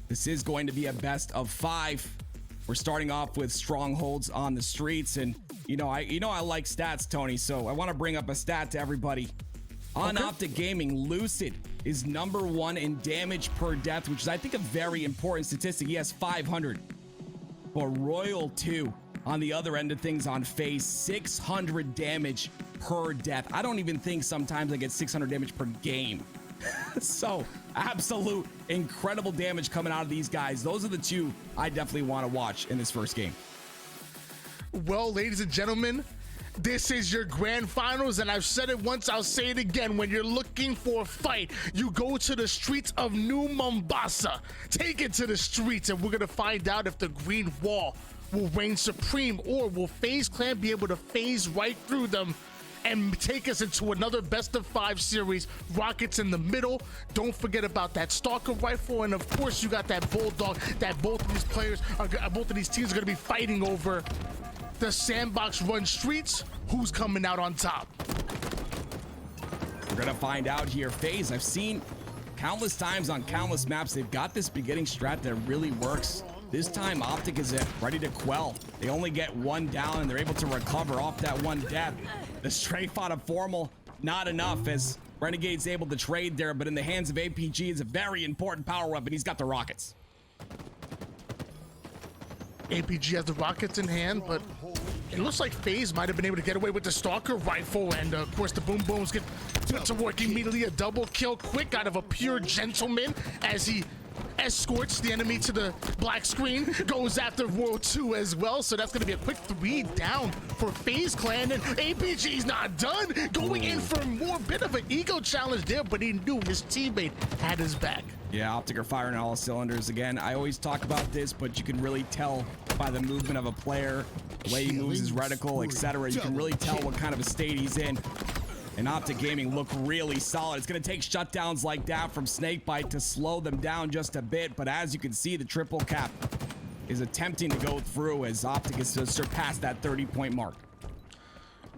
This is going to be a best of 5. We're starting off with strongholds on the streets, and you know I like stats, Tony, so I want to bring up a stat to everybody. On Optic Gaming, Lucid is #1 in damage per death, which is, I think, a very important statistic. He has 500. But Royal 2, on the other end of things on FaZe, 600 damage per death. I don't even think sometimes I get 600 damage per game. So, absolute incredible damage coming out of these guys. Those are the two I definitely want to watch in this first game. Well, ladies and gentlemen, this is your grand finals, and I've said it once, I'll say it again. When you're looking for a fight, you go to the streets of New Mombasa. Take it to the streets, and we're gonna find out if the green wall will reign supreme, or will FaZe Clan be able to phase right through them and take us into another best of 5 series. Rockets in the middle. Don't forget about that Stalker rifle, and of course you got that Bulldog that both of these teams are gonna be fighting over. The sandbox run streets. Who's coming out on top? We're gonna find out here. FaZe, I've seen countless times on countless maps, they've got this beginning strat that really works. This time Optic is ready to quell. They only get 1 down and they're able to recover off that 1 death. The strafe out of Formal, not enough, as Renegade's able to trade there, but in the hands of APG, it's a very important power weapon. He's got the rockets. APG has the rockets in hand, but it looks like FaZe might have been able to get away with the Stalker rifle, and of course the Boom Booms get put to work immediately. A double kill quick out of a pure gentleman as he escorts the enemy to the black screen, goes after World 2 as well, so that's going to be a quick 3 down for FaZe Clan, and APG's not done, going in for more bit of an ego challenge there, but he knew his teammate had his back. Yeah, Optic are firing on all cylinders again. I always talk about this, but you can really tell by the movement of a player, the way he moves his reticle, etc. You can really tell what kind of a state he's in. And Optic Gaming look really solid. It's going to take shutdowns like that from SnakeBite to slow them down just a bit. But as you can see, the triple cap is attempting to go through as Optic has surpassed that 30-point mark.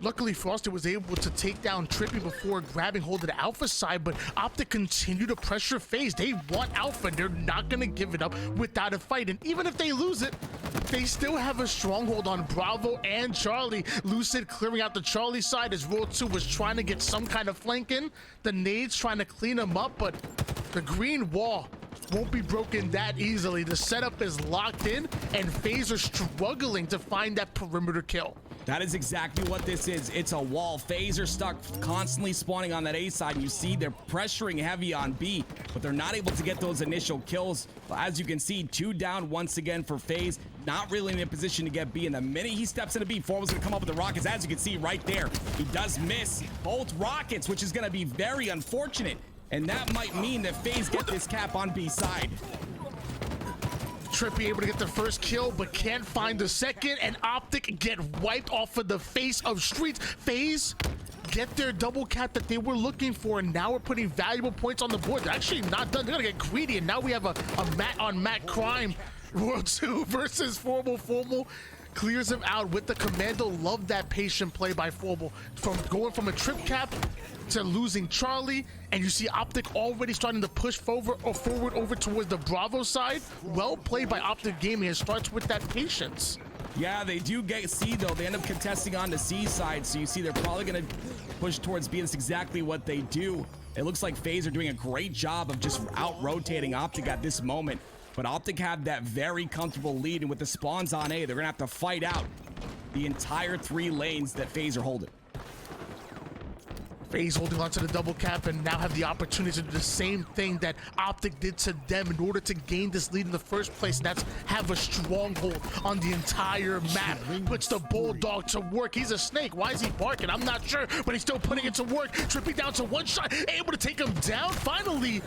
Luckily, Frosty was able to take down TriPPPeY before grabbing hold of the Alpha side, but Optic continue to pressure FaZe. They want Alpha, and they're not going to give it up without a fight. And even if they lose it, they still have a stronghold on Bravo and Charlie. Lucid clearing out the Charlie side as World 2 was trying to get some kind of flank in. The nades trying to clean them up, but the green wall won't be broken that easily. The setup is locked in, and FaZe are struggling to find that perimeter kill. That is exactly what this is. It's a wall. FaZe are stuck constantly spawning on that A side. You see they're pressuring heavy on B, but they're not able to get those initial kills. As you can see, 2 down once again for FaZe. Not really in a position to get B. And the minute he steps into B, Formal's going to come up with the rockets. As you can see right there, he does miss both rockets, which is going to be very unfortunate. And that might mean that FaZe get this cap on B side. TriPPPeY able to get the first kill, but can't find the second, and Optic get wiped off of the face of streets. FaZe get their double cap that they were looking for, and now we're putting valuable points on the board. They're actually not done. They're gonna get greedy, and now we have a mat on mat crime. World 2 versus Formal. Formal clears him out with the commando. Love that patient play by Formal, from going from a trip cap to losing Charlie, and you see Optic already starting to push forward over towards the Bravo side. Well played by Optic Gaming. It starts with that patience. Yeah, they do get C though. They end up contesting on the C side, so you see they're probably going to push towards B. That's exactly what they do. It looks like FaZe are doing a great job of just out-rotating Optic at this moment, but Optic have that very comfortable lead, and with the spawns on A, they're going to have to fight out the entire 3 lanes that FaZe are holding. FaZe holding on to the double cap and now have the opportunity to do the same thing that Optic did to them in order to gain this lead in the first place, and that's have a stronghold on the entire map. Puts the Bulldog to work. He's a snake. Why is he barking? I'm not sure, but he's still putting it to work. TriPPPeY down to 1 shot, able to take him down. Finally,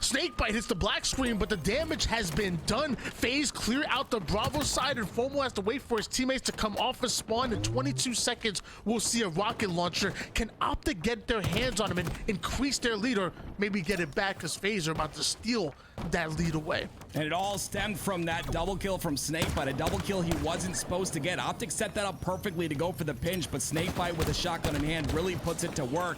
SnakeBite hits the black screen, but the damage has been done. FaZe clear out the Bravo side, and Formal has to wait for his teammates to come off his spawn. In 22 seconds, we'll see a rocket launcher. Can Optic get their hands on him and increase their lead, or maybe get it back, because FaZe are about to steal that lead away? And it all stemmed from that double kill from SnakeBite, a double kill he wasn't supposed to get. Optic set that up perfectly to go for the pinch, but SnakeBite with a shotgun in hand really puts it to work.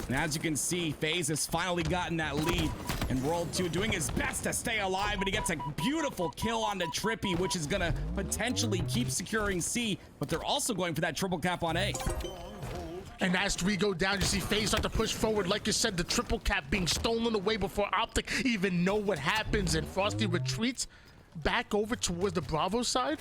And as you can see, FaZe has finally gotten that lead. And World 2 doing his best to stay alive, and he gets a beautiful kill on the TriPPPeY, which is gonna potentially keep securing C, but they're also going for that triple cap on A. And as 3 go down, you see FaZe start to push forward. Like you said, the triple cap being stolen away before Optic even know what happens, and Frosty retreats back over towards the Bravo side.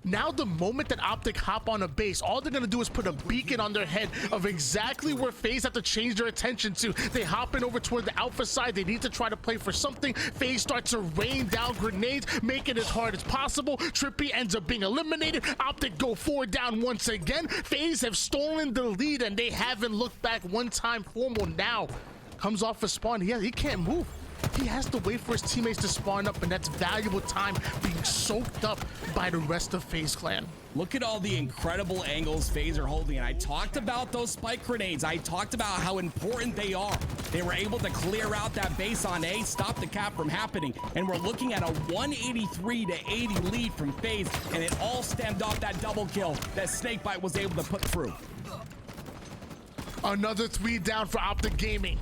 Now the moment that Optic hop on a base, all they're gonna do is put a beacon on their head of exactly where FaZe have to change their attention to. They hop in over toward the Alpha side. They need to try to play for something. FaZe starts to rain down grenades, make it as hard as possible. TriPPPeY ends up being eliminated. Optic go 4 down once again. FaZe have stolen the lead, and they haven't looked back one time. Formal now comes off a spawn. He can't move. He has to wait for his teammates to spawn up, and that's valuable time being soaked up by the rest of FaZe Clan. Look at all the incredible angles FaZe are holding, and I talked about those spike grenades. I talked about how important they are. They were able to clear out that base on A, stop the cap from happening, and we're looking at a 183 to 80 lead from FaZe, and it all stemmed off that double kill that SnakeBite was able to put through. Another 3 down for Optic Gaming.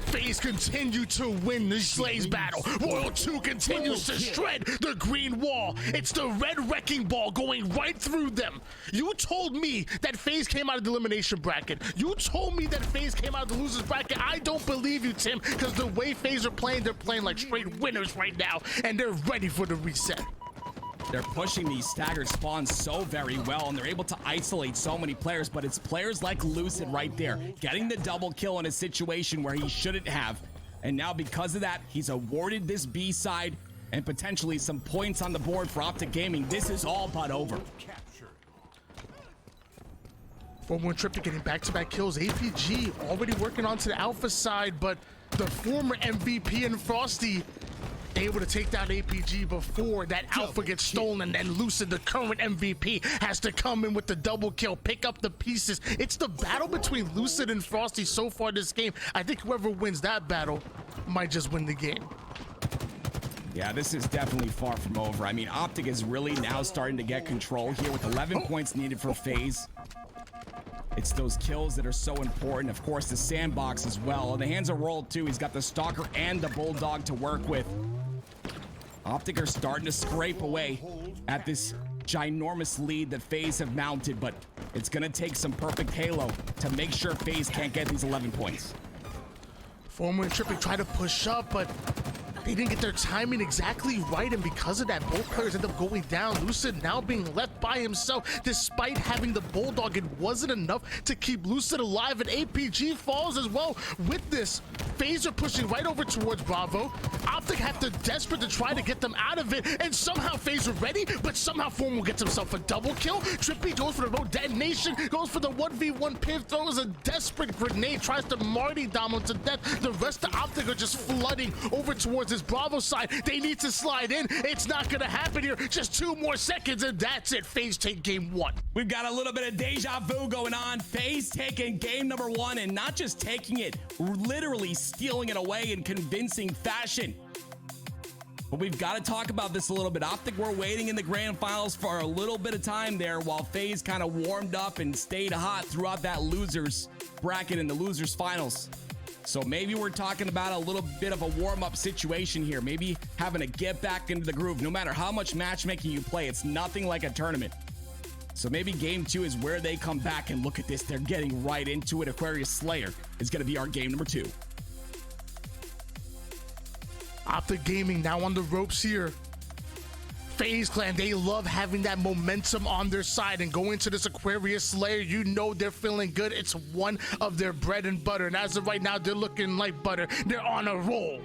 FaZe continue to win the Slays battle. Royal 2 continues to shred the green wall. It's the red wrecking ball going right through them. You told me that FaZe came out of the elimination bracket. You told me that FaZe came out of the losers bracket. I don't believe you, Tim, because the way FaZe are playing, they're playing like straight winners right now, and they're ready for the reset. They're pushing these staggered spawns so very well, and they're able to isolate so many players, but it's players like Lucid right there, getting the double kill in a situation where he shouldn't have. And now because of that, he's awarded this B side and potentially some points on the board for Optic Gaming. This is all but over. Former and TriPPPeY getting back-to-back kills. APG already working onto the Alpha side, but the former MVP and Frosty able to take down APG before that Alpha gets stolen, and then Lucid, the current MVP, has to come in with the double kill, pick up the pieces. It's the battle between Lucid and Frosty so far this game. I think whoever wins that battle might just win the game. Yeah, this is definitely far from over. I mean, Optic is really now starting to get control here with 11 points needed for FaZe. It's those kills that are so important. Of course, the sandbox as well. In the hands of World 2, he's got the Stalker and the Bulldog to work with. Optic are starting to scrape away at this ginormous lead that FaZe have mounted, but it's going to take some perfect halo to make sure FaZe can't get these 11 points. Former and TriPPPeY try to push up, but they didn't get their timing exactly right, and because of that, both players end up going down. Lucid now being left by himself. Despite having the Bulldog, it wasn't enough to keep Lucid alive, and APG falls as well. With this, FaZe are pushing right over towards Bravo. Optic have to desperate to try to get them out of it, and somehow FaZe are ready, but somehow Formal gets himself a double kill. TriPPPeY goes for the low detonation, goes for the 1v1 piv, throws a desperate grenade, tries to Marty Dom him to death. The rest of Optic are just flooding over towards this Bravo side. They need to slide in. It's not gonna happen here. Just 2 more seconds, and that's it. FaZe take game 1. We've got a little bit of deja vu going on. FaZe taking game number 1, and not just taking it, literally stealing it away in convincing fashion. But we've got to talk about this a little bit. Optic were waiting in the grand finals for a little bit of time there while FaZe kind of warmed up and stayed hot throughout that losers bracket and the losers finals. So maybe we're talking about a little bit of a warm-up situation here. Maybe having to get back into the groove. No matter how much matchmaking you play, it's nothing like a tournament. So maybe game 2 is where they come back, and look at this. They're getting right into it. Aquarius Slayer is going to be our game number 2. Optic Gaming now on the ropes here. FaZe Clan, they love having that momentum on their side, and going to this Aquarius Slayer, you know they're feeling good. It's one of their bread and butter, and as of right now, they're looking like butter. They're on a roll.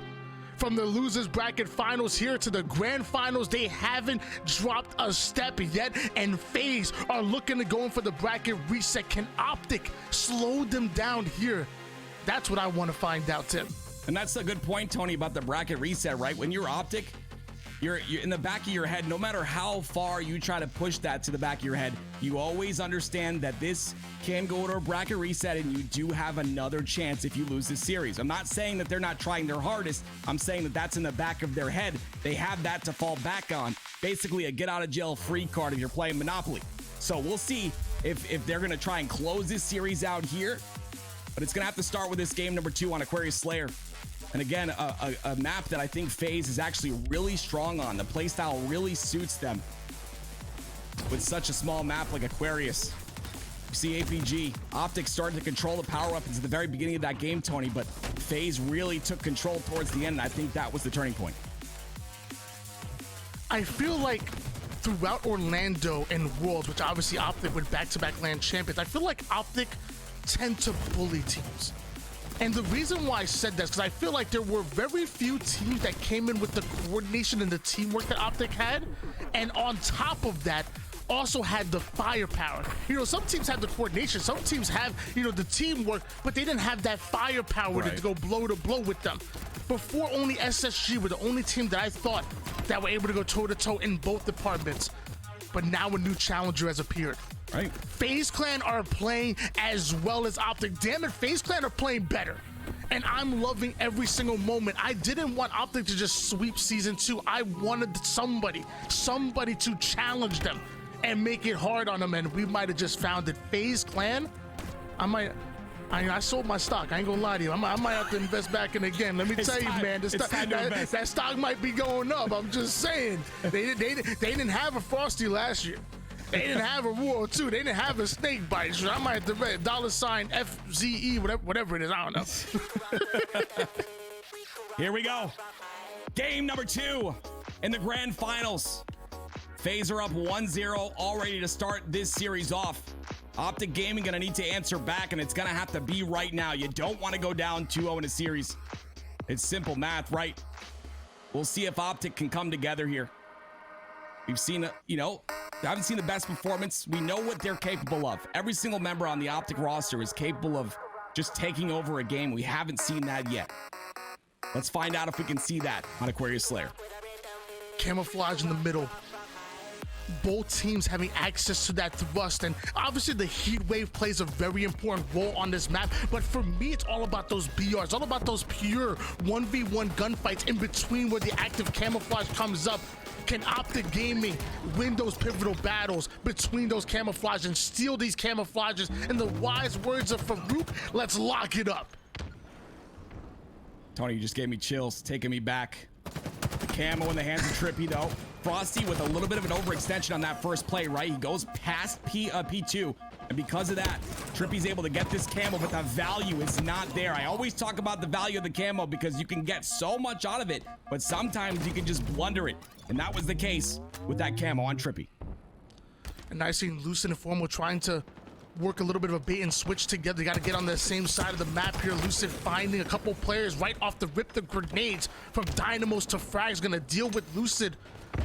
From the losers bracket finals here to the grand finals, they haven't dropped a step yet, and FaZe are looking to go in for the bracket reset. Can Optic slow them down here? That's what I want to find out, Tim. And that's a good point, Tony, about the bracket reset, right? When you're Optic, you're in the back of your head, no matter how far you try to push that to the back of your head, you always understand that this can go to a bracket reset, and you do have another chance if you lose this series. I'm not saying that they're not trying their hardest. I'm saying that that's in the back of their head. They have that to fall back on. Basically a get out of jail free card if you're playing Monopoly. So we'll see if they're going to try and close this series out here. But it's going to have to start with this game number 2 on Aquarius Slayer. And again, a map that I think FaZe is actually really strong on. The playstyle really suits them with such a small map like Aquarius. You see APG, Optic started to control the power weapons at the very beginning of that game, Tony, but FaZe really took control towards the end, and I think that was the turning point. I feel like throughout Orlando and Worlds, which obviously Optic with back-to-back land champions, I feel like Optic tend to bully teams. And the reason why I said that is because I feel like there were very few teams that came in with the coordination and the teamwork that Optic had. And on top of that, also had the firepower. You know, some teams have the coordination, some teams have, you know, the teamwork, but they didn't have that firepower to go blow to blow with them. Before, only SSG were the only team that I thought that were able to go toe-to-toe in both departments. But now a new challenger has appeared. Right. FaZe Clan are playing as well as Optic. Damn it, FaZe Clan are playing better. And I'm loving every single moment. I didn't want Optic to just sweep Season 2. I wanted somebody to challenge them and make it hard on them, and we might have just found it. FaZe Clan, I sold my stock. I ain't gonna lie to you. I might have to invest back in again. Let me tell you, man, that stock might be going up. I'm just saying. They didn't have a Frosty last year. They didn't have a World 2. They didn't have a SnakeBite. So I might have to bet $ FZE, whatever it is. I don't know. Here we go. Game number 2 in the grand finals. FaZe are up 1-0, all ready to start this series off. Optic Gaming gonna need to answer back, and it's gonna have to be right now. You don't want to go down 2-0 in a series. It's simple math, right? We'll see if Optic can come together here. We've seen, you know, I haven't seen the best performance. We know what they're capable of. Every single member on the Optic roster is capable of just taking over a game. We haven't seen that yet. Let's find out if we can see that on Aquarius Slayer. Camouflage in the middle. Both teams having access to that thrust, and obviously the heat wave plays a very important role on this map, but for me it's all about those BRs, all about those pure 1v1 gunfights in between where the active camouflage comes up. Can Optic Gaming win those pivotal battles between those camouflages and steal these camouflages? In the wise words of Farouk, let's lock it up. Tony, you just gave me chills, taking me back. The camo in the hands of TriPPPeY though. Frosty with a little bit of an overextension on that first play, right? He goes past P2, and because of that, TriPPPeY's able to get this camo, but the value is not there. I always talk about the value of the camo because you can get so much out of it, but sometimes you can just blunder it, and that was the case with that camo on TriPPPeY. And I seen Lucid and Formal trying to work a little bit of a bait and switch together. They got to get on the same side of the map here. Lucid finding a couple players right off the rip. The grenades from Dynamos to Frags gonna deal with Lucid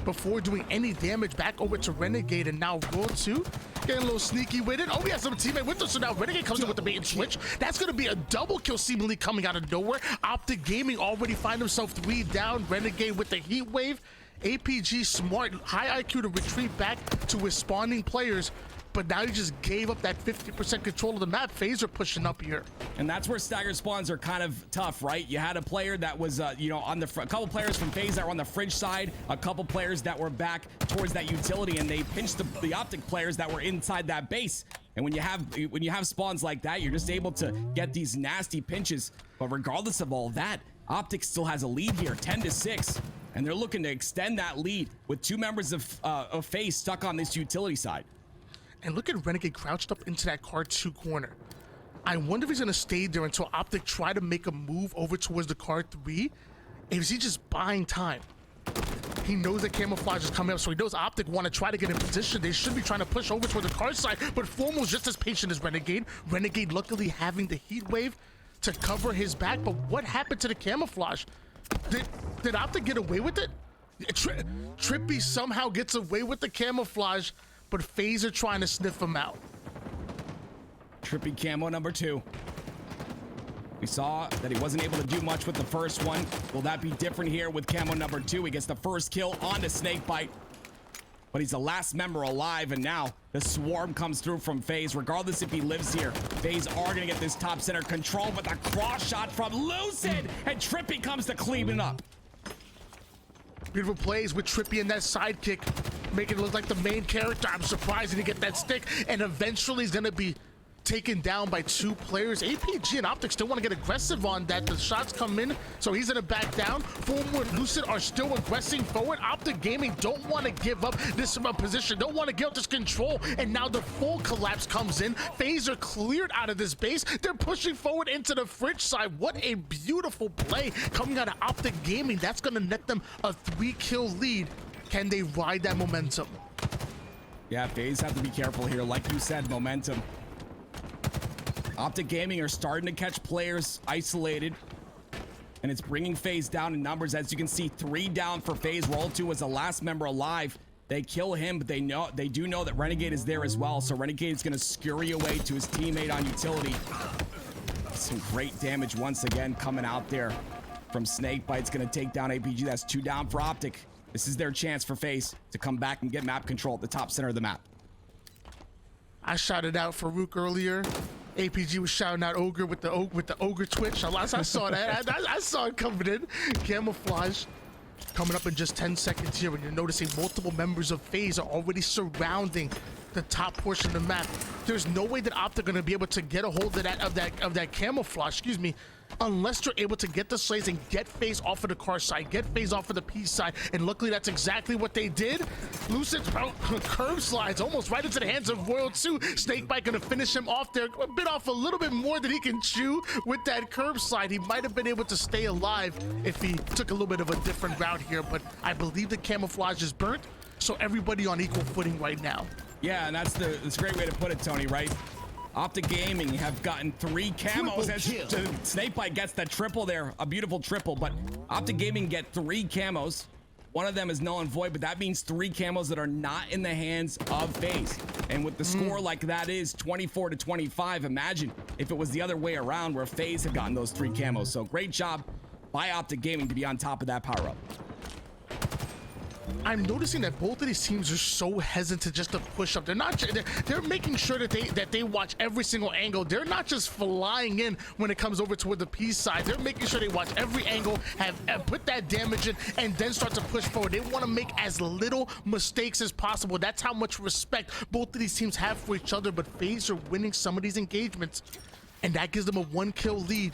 before doing any damage. Back over to Renegade, and now World 2 getting a little sneaky with it. Oh, we have some teammate with us, so now Renegade comes in with the bait and switch. That's gonna be a double kill seemingly coming out of nowhere. Optic Gaming already find himself 3 down. Renegade with the heat wave. APG smart, high IQ to retreat back to his spawning players, but now he just gave up that 50% control of the map. FaZe are pushing up here. And that's where staggered spawns are kind of tough, right? You had a player that was, you know, on the a couple players from FaZe that were on the fridge side, a couple players that were back towards that utility, and they pinched the Optic players that were inside that base. And when you have spawns like that, you're just able to get these nasty pinches. But regardless of all that, Optic still has a lead here, 10-6, and they're looking to extend that lead with 2 members of FaZe stuck on this utility side. And look at Renegade crouched up into that car 2 corner. I wonder if he's gonna stay there until Optic try to make a move over towards the car 3. Is he just buying time? He knows that camouflage is coming up, so he knows Optic want to try to get in position. They should be trying to push over toward the car side, but Formal's just as patient as Renegade. Renegade luckily having the heat wave to cover his back, but what happened to the camouflage? Did Optic get away with it? TriPPPeY somehow gets away with the camouflage, but FaZe are trying to sniff him out. TriPPPeY camo number 2. We saw that he wasn't able to do much with the first one. Will that be different here with camo number 2? He gets the first kill onto SnakeBite, but he's the last member alive, and now the swarm comes through from FaZe. Regardless if he lives here, FaZe are gonna get this top center control, but the cross shot from Lucid, and TriPPPeY comes to clean it up. Beautiful plays with TriPPPeY and that sidekick, making it look like the main character. I'm surprised he didn't get that stick, and eventually he's gonna be taken down by 2 players. APG and Optic still want to get aggressive on that. The shots come in, so he's gonna back down. Forward Lucid are still aggressing forward. Optic Gaming don't want to give up this position, don't want to give up this control, and now the full collapse comes in. FaZe are cleared out of this base. They're pushing forward into the fridge side. What a beautiful play coming out of Optic Gaming. That's gonna net them a 3-kill lead. Can they ride that momentum? Yeah, FaZe have to be careful here. Like you said, momentum. Optic Gaming are starting to catch players isolated, and it's bringing FaZe down in numbers. As you can see, 3 down for FaZe. Roll 2 was the last member alive. They kill him, but they do know that Renegade is there as well. So Renegade is going to scurry away to his teammate on utility. Some great damage once again coming out there from SnakeBite. It's going to take down APG. That's 2 down for Optic. This is their chance for FaZe to come back and get map control at the top center of the map. I shouted out Farouk earlier. APG was shouting out Ogre with the Ogre Twitch. I saw that. I saw it coming in. Camouflage coming up in just 10 seconds here, and you're noticing multiple members of FaZe are already surrounding the top portion of the map. There's no way that Optic are going to be able to get a hold of that camouflage, excuse me, unless they're able to get the slays and get FaZe off of the car side, get FaZe off of the P side, and luckily that's exactly what they did. Lucid curve slides almost right into the hands of Royal 2. SnakeBite gonna finish him off there, a bit off a little bit more than he can chew with that curve slide. He might have been able to stay alive if he took a little bit of a different route here, but I believe the camouflage is burnt, so everybody on equal footing right now. Yeah, and that's a great way to put it, Tony, right? Optic Gaming have gotten 3 camos as SnakeBite gets that triple there, a beautiful triple, but Optic Gaming get 3 camos. One of them is null and void, but that means 3 camos that are not in the hands of FaZe. And with the score like that is 24-25, imagine if it was the other way around where FaZe had gotten those 3 camos. So great job by Optic Gaming to be on top of that power up. I'm noticing that both of these teams are so hesitant just to push up. They're making sure that they watch every single angle. They're not just flying in when it comes over toward the P side. They're making sure they watch every angle, have put that damage in, and then start to push forward. They want to make as little mistakes as possible. That's how much respect both of these teams have for each other, but FaZe are winning some of these engagements, and that gives them a 1-kill lead.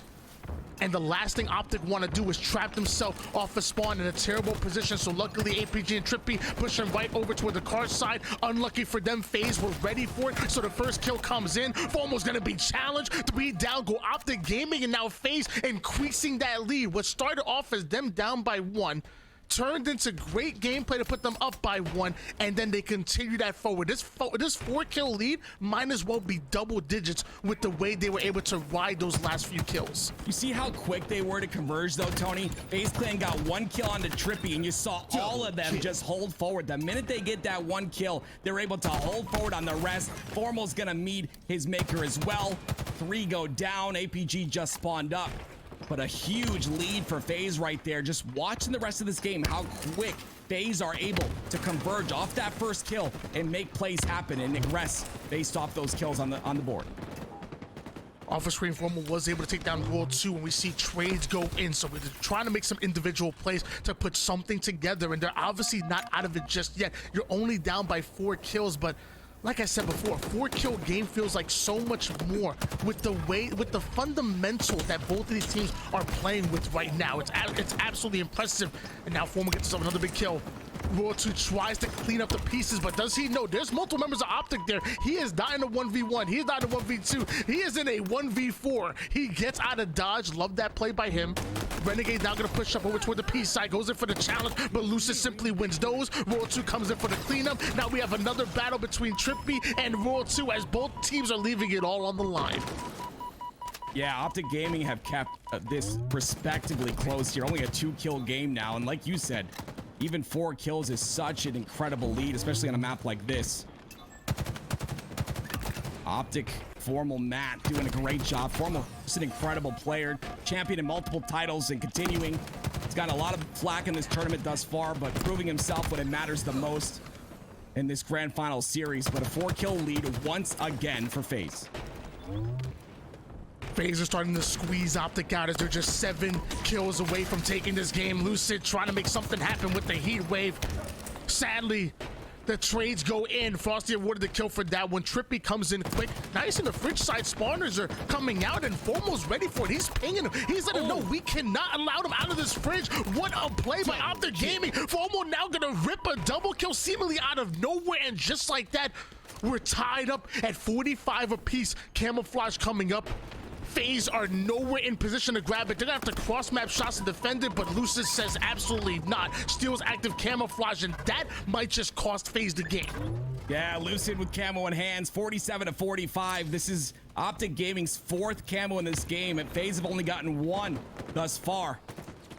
And the last thing Optic want to do is trap themselves off a spawn in a terrible position. So luckily APG and TriPPPeY push them right over toward the car side. Unlucky for them, FaZe were ready for it. So the first kill comes in. Formal's going to be challenged. 3 down, go Optic Gaming, and now FaZe increasing that lead. What started off as them down by 1 turned into great gameplay to put them up by 1, and then they continue that forward. This 4-kill lead might as well be double digits with the way they were able to ride those last few kills. You see how quick they were to converge though, Tony? FaZe Clan got 1 kill on the TriPPPeY, and you saw all of them just hold forward. The minute they get that 1 kill, they're able to hold forward on the rest. Formal's gonna meet his maker as well. 3 go down. APG just spawned up. But a huge lead for FaZe right there. Just watching the rest of this game, how quick FaZe are able to converge off that first kill and make plays happen and aggress based off those kills on the board. Off a screen, Formal was able to take down World 2, and we see trades go in. So we're trying to make some individual plays to put something together, and they're obviously not out of it just yet. You're only down by 4 kills, but like I said before, 4-kill game feels like so much more with the fundamental that both of these teams are playing with right now. It's absolutely impressive. And now Formal gets himself another big kill. Royal 2 tries to clean up the pieces, but does he know there's multiple members of Optic there? He is not in a 1v1. He is not in a 1v2. He is in a 1v4. He gets out of dodge. Love that play by him. Renegade now gonna push up over toward the P side, goes in for the challenge, but Lucid simply wins those. Royal 2 comes in for the cleanup. Now we have another battle between TriPPPeY and Royal 2 as both teams are leaving it all on the line. Yeah, Optic Gaming have kept this respectively close here. Only a 2-kill game now, and like you said, even 4 kills is such an incredible lead, especially on a map like this. Optic, Formal, Matt doing a great job. Formal is an incredible player, champion in multiple titles and continuing. He's got a lot of flack in this tournament thus far, but proving himself when it matters the most in this grand final series. But a 4-kill lead once again for FaZe. FaZe are starting to squeeze Optic out as they're just 7 kills away from taking this game. Lucid trying to make something happen with the heat wave. Sadly, The trades go in. Frosty awarded the kill for that one. TriPPPeY comes in quick. Now you see the fridge side spawners are coming out and Formal's ready for it. He's pinging him. He's letting him know we cannot allow him out of this fridge. What a play by Optic Gaming. Formal now gonna rip a double kill seemingly out of nowhere, and just like that, we're tied up at 45 apiece. Camouflage coming up. FaZe are nowhere in position to grab it. They're gonna have to cross map shots and defend it, but Lucid says absolutely not. Steals active camouflage, and that might just cost FaZe the game. Yeah, Lucid with camo in hands, 47-45. This is Optic Gaming's 4th camo in this game, and FaZe have only gotten 1 thus far.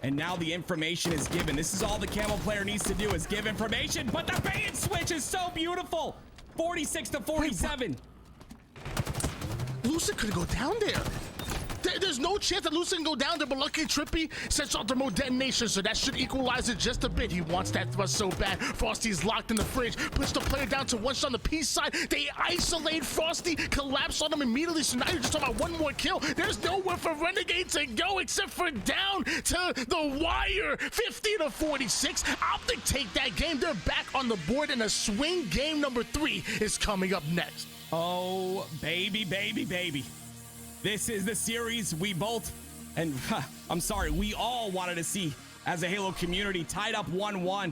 And now the information is given. This is all the camo player needs to do is give information, but the bait and switch is so beautiful. 46-47. Lucid could go down there. There's no chance that Lucid can go down there, but lucky TriPPPeY sets off the remote detonation, so that should equalize it just a bit. He wants that thrust so bad. Frosty's locked in the fridge, puts the player down to 1 shot on the P side. They isolate Frosty, collapse on him immediately, so now you're just talking about 1 more kill. There's nowhere for Renegade to go except for down to the wire. 50-46. Optic take that game. They're back on the board, and a swing game number 3 is coming up next. Oh, baby, baby, baby. This is the series we both, and I'm sorry, we all wanted to see as a Halo community, tied up 1-1.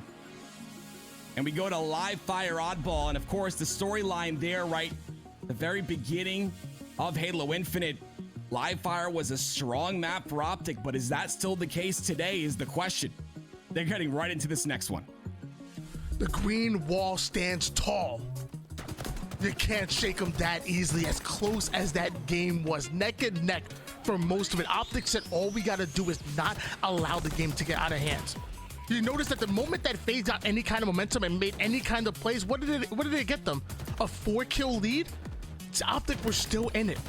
And we go to live fire oddball, and of course the storyline there, right? The very beginning of Halo Infinite, live fire was a strong map for Optic, but is that still the case today is the question. They're getting right into this next one. The green wall stands tall. You can't shake them that easily. As close as that game was, neck and neck for most of it. Optic said all we gotta do is not allow the game to get out of hands. You notice that the moment that FaZe got any kind of momentum and made any kind of plays, what did it get them? A 4-kill lead? Optic were still in it.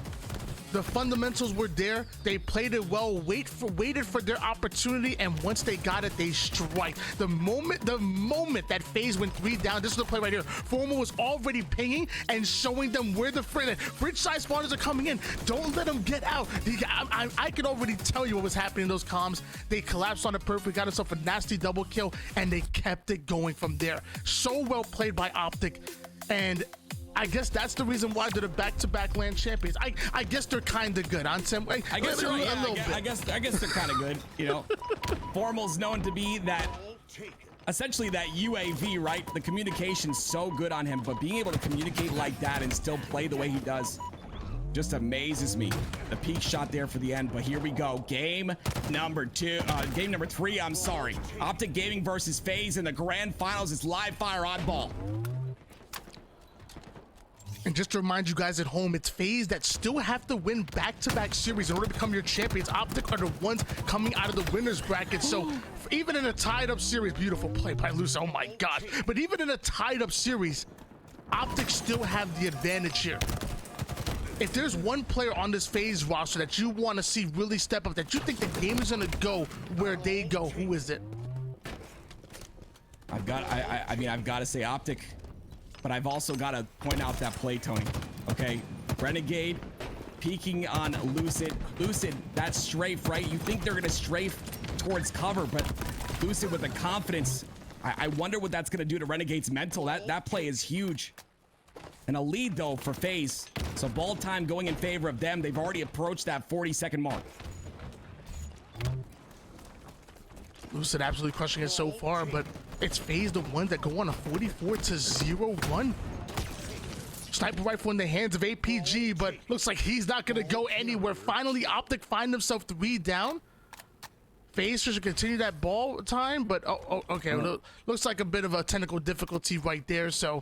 The fundamentals were there. They played it well, waited for their opportunity, and once they got it, they strike. The moment that FaZe went 3 down, this is the play right here. Formal was already pinging and showing them where the fridge side spawners are coming in. Don't let them get out. I can already tell you what was happening in those comms. They collapsed on it perfect, got himself a nasty double kill, and they kept it going from there. So well played by Optic, and I guess that's the reason why they're the back-to-back LAN champions. I guess they're kind of good. I guess you're right. I guess they're kind of good. You know, Formal's known to be that, essentially that UAV, right? The communication's so good on him, but being able to communicate like that and still play the way he does just amazes me. The peak shot there for the end, but here we go. Game number 3. I'm sorry. Optic Gaming versus FaZe in the grand finals. It's live fire oddball. And just to remind you guys at home, it's FaZe that still have to win back-to-back series in order to become your champions. Optic are the ones coming out of the winner's bracket. So even in a tied-up series, beautiful play by Lucid, oh my God. But even in a tied-up series, Optic still have the advantage here. If there's one player on this FaZe roster that you want to see really step up, that you think the game is going to go where they go, who is it? I've got to say Optic. But I've also got to point out that play, Tony. Okay, Renegade peeking on Lucid. Lucid, that's strafe, right? You think they're gonna strafe towards cover, but Lucid with the confidence. I wonder what that's gonna do to Renegade's mental. That play is huge. And a lead though for FaZe. So ball time going in favor of them. They've already approached that 40-second mark. Lucid absolutely crushing it so far, but it's FaZe the ones that go on a 44-0 run. Sniper rifle in the hands of APG, but looks like he's not gonna go anywhere. Finally, Optic find himself 3 down. FaZe should continue that ball time, but okay. Looks like a bit of a technical difficulty right there. So,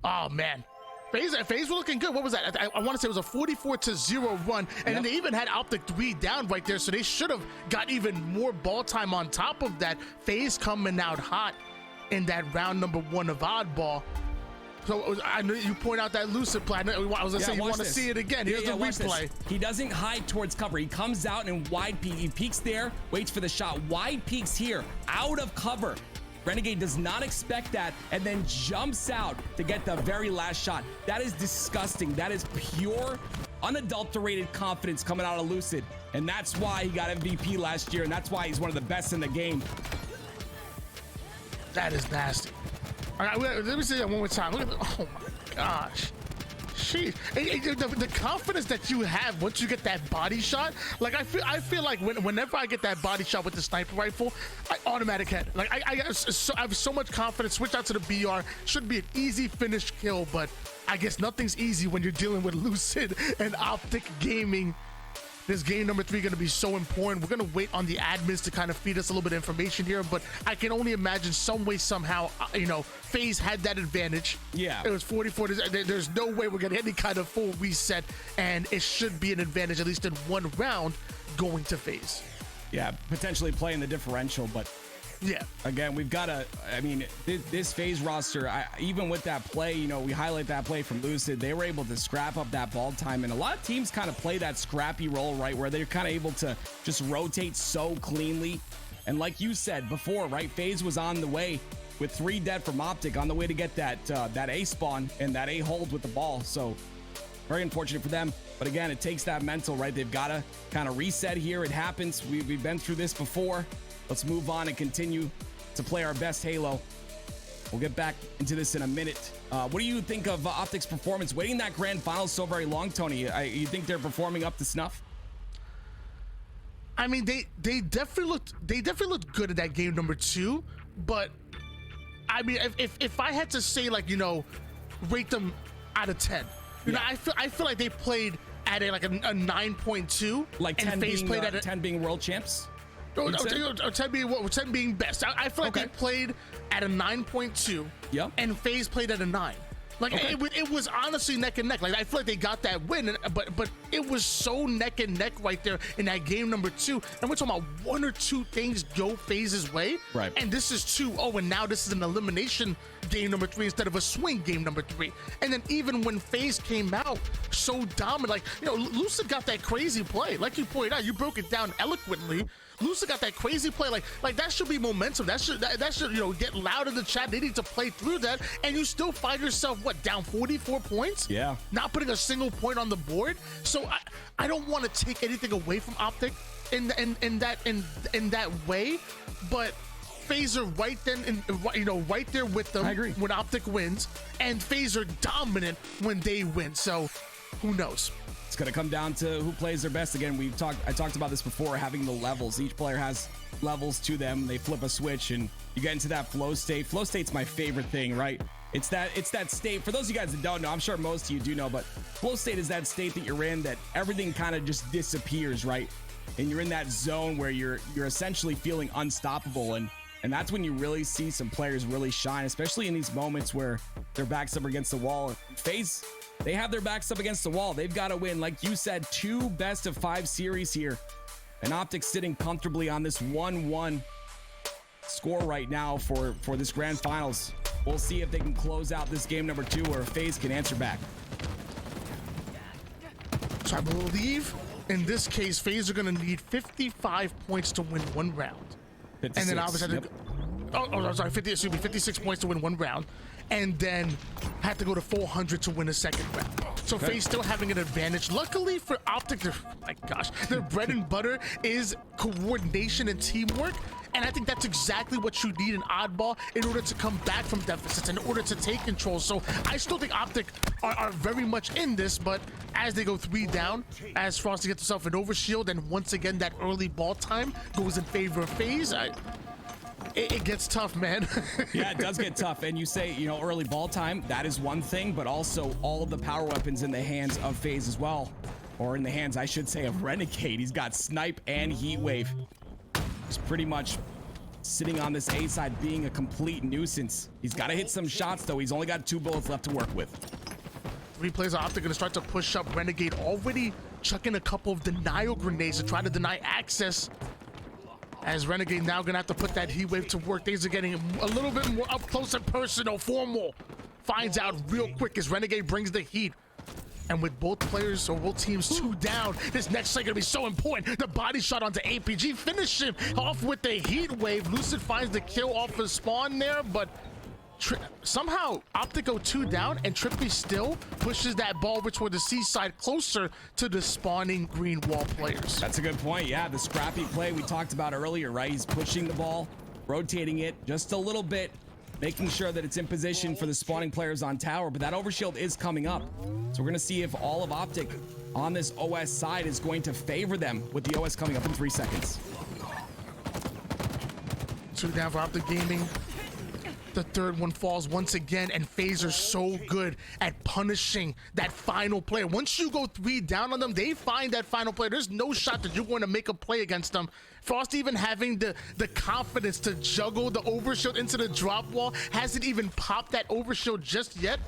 oh man. FaZe were looking good. What was that? I want to say it was a 44-0 run, and then they even had Optic 3 down right there, so they should have got even more ball time on top of that. FaZe coming out hot in that round number 1 of oddball. So I know you point out that Lucid play. I was gonna say you want to see it again. Here's the replay. He doesn't hide towards cover. He comes out and wide peek. He peeks there, waits for the shot. Wide peeks here, out of cover. Renegade does not expect that and then jumps out to get the very last shot. That is disgusting. That is pure, unadulterated confidence coming out of Lucid. And that's why he got MVP last year, and that's why he's one of the best in the game. That is nasty. All right, let me say that one more time. Look at oh my gosh. Sheesh. The confidence that you have once you get that body shot, like I feel like whenever I get that body shot with the sniper rifle, I automatic head. Like I have so much confidence. Switch out to the BR. Should be an easy finish kill, but I guess nothing's easy when you're dealing with Lucid and Optic Gaming. This game number 3 going to be so important. We're going to wait on the admins to kind of feed us a little bit of information here, but I can only imagine some way, somehow, you know, FaZe had that advantage. Yeah. It was 44. There's no way we're getting any kind of full reset, and it should be an advantage, at least in one round, going to FaZe. Yeah, potentially playing the differential, but yeah, again, we've got to, I mean, this FaZe roster, even with that play, you know, we highlight that play from Lucid, they were able to scrap up that ball time, and a lot of teams kind of play that scrappy role, right, where they're kind of able to just rotate so cleanly. And like you said before, right, FaZe was on the way with 3 dead from Optic on the way to get that A spawn and that A hold with the ball. So very unfortunate for them. But again, it takes that mental, right? They've got to kind of reset here. It happens. We've been through this before. Let's move on and continue to play our best Halo. We'll get back into this in a minute. What do you think of Optic's performance? Waiting that grand final so very long, Tony. You think they're performing up to snuff? I mean, they definitely looked good at that game number 2. But I mean, if I had to say, like, you know, rate them out of 10, you know, I feel like they played at a 9.2. Like 10 being, played at 10 being world champs. 10 being best. I feel like they played at a 9.2. Yep. And FaZe played at a 9. Like it was honestly neck and neck. Like I feel like they got that win, but it was so neck and neck right there in that game number 2. And we're talking about 1 or 2 things go FaZe's way. Right. And this is 2. Oh, and now this is an elimination game number 3 instead of a swing game number 3. And then even when FaZe came out so dominant, like, you know, Lucid got that crazy play. Like you pointed out, you broke it down eloquently. Lucid got that crazy play, like that should be momentum. That should you know, get loud in the chat. They need to play through that, and you still find yourself down 44 points. Yeah, not putting a single point on the board. So I don't want to take anything away from Optic in that way, but FaZe are right then, you know, right there with them. I agree. When Optic wins, and FaZe are dominant when they win. So who knows? It's going to come down to who plays their best. Again, I talked about this before, having the levels. Each player has levels to them. They flip a switch and you get into that flow state. Flow state's my favorite thing, right? It's that state. For those of you guys that don't know, I'm sure most of you do know, but flow state is that state that you're in that everything kind of just disappears, right? And you're in that zone where you're essentially feeling unstoppable, and that's when you really see some players really shine, especially in these moments where their backs up against the wall. FaZe, they have their backs up against the wall. They've got to win. Like you said, 2 best of 5 series here. And Optic sitting comfortably on this 1-1 score right now for this grand finals. We'll see if they can close out this game number 2 or if FaZe can answer back. So I believe in this case, FaZe are going to need 55 points to win 1 round. 56, and then obviously, yep. 56 points to win 1 round. And then have to go to 400 to win a 2nd round. So FaZe still having an advantage. Luckily for Optic, oh my gosh, their bread and butter is coordination and teamwork. And I think that's exactly what you need in Oddball in order to come back from deficits, in order to take control. So I still think Optic are very much in this, but as they go 3 down, as Frosty gets himself an overshield, and once again that early ball time goes in favor of FaZe, it gets tough, man. Yeah, it does get tough. And you say, you know, early ball time, that is one thing, but also all of the power weapons in the hands of FaZe as well. Or in the hands, I should say, of Renegade. He's got Snipe and Heatwave. He's pretty much sitting on this A side being a complete nuisance. He's got to hit some shots, though. He's only got 2 bullets left to work with. Replays are Optic going to start to push up. Renegade already chucking a couple of denial grenades to try to deny access. As Renegade now gonna have to put that heat wave to work. Things are getting a little bit more up close and personal. Formal finds out real quick as Renegade brings the heat. And with both players or both teams 2 down, this next play gonna be so important. The body shot onto APG, finish him off with the heat wave. Lucid finds the kill off his spawn there, but somehow Optic go 2 down, and TriPPPeY still pushes that ball over toward the C side, closer to the spawning green wall players. That's a good point. Yeah, the scrappy play we talked about earlier, right? He's pushing the ball, rotating it just a little bit, making sure that it's in position for the spawning players on tower, but that overshield is coming up. So we're gonna see if all of Optic on this OS side is going to favor them with the OS coming up in 3 seconds. 2 down for Optic Gaming. The third one falls once again, and FaZe are so good at punishing that final player. Once you go 3 down on them, they find that final player. There's no shot that you're going to make a play against them. Frosty even having the confidence to juggle the overshield into the drop wall, hasn't even popped that overshield just yet.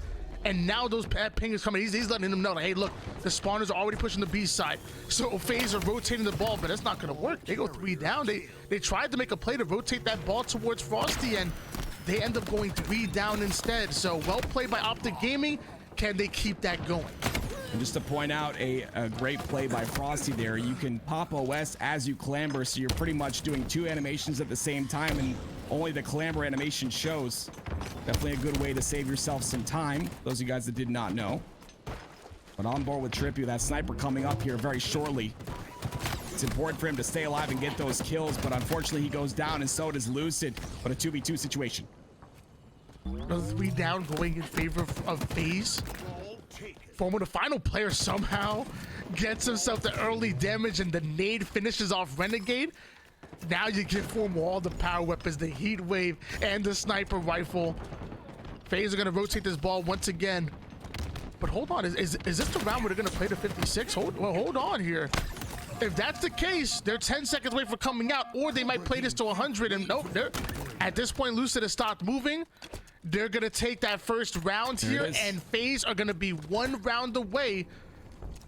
And now those pingers coming, he's letting them know, like, hey, look, the spawners are already pushing the B side. So FaZe are rotating the ball, but that's not going to work. They go 3 down. They tried to make a play to rotate that ball towards Frosty, and they end up going 3 down instead. So well played by Optic Gaming. Can they keep that going? And just to point out a great play by Frosty there, you can pop OS as you clamber, so you're pretty much doing 2 animations at the same time, and only the clamber animation shows. Definitely a good way to save yourself some time, those of you guys that did not know. But on board with TriPPPeY, that sniper coming up here very shortly. It's important for him to stay alive and get those kills, but unfortunately he goes down, and so does Lucid. But a 2v2 situation. Another 3 down going in favor of FaZe. Former, the final player somehow gets himself the early damage, and the nade finishes off Renegade. Now you give Former all the power weapons, the heat wave and the sniper rifle. FaZe are going to rotate this ball once again. But hold on, is this the round where they're going to play to 56? Hold on here. If that's the case, they're 10 seconds away from coming out, or they might play this to 100. And nope, at this point, Lucid has stopped moving. They're going to take that first round here, and FaZe are going to be 1 round away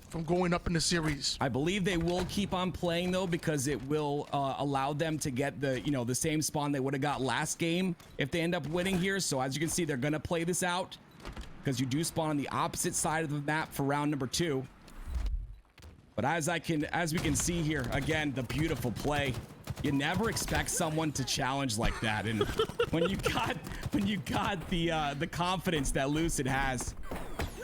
from going up in the series. I believe they will keep on playing though, because it will allow them to get the the same spawn they would have got last game if they end up winning here. So as you can see, they're going to play this out because you do spawn on the opposite side of the map for round number 2. But as we can see here, again, the beautiful play. You never expect someone to challenge like that, and when you got the confidence that Lucid has,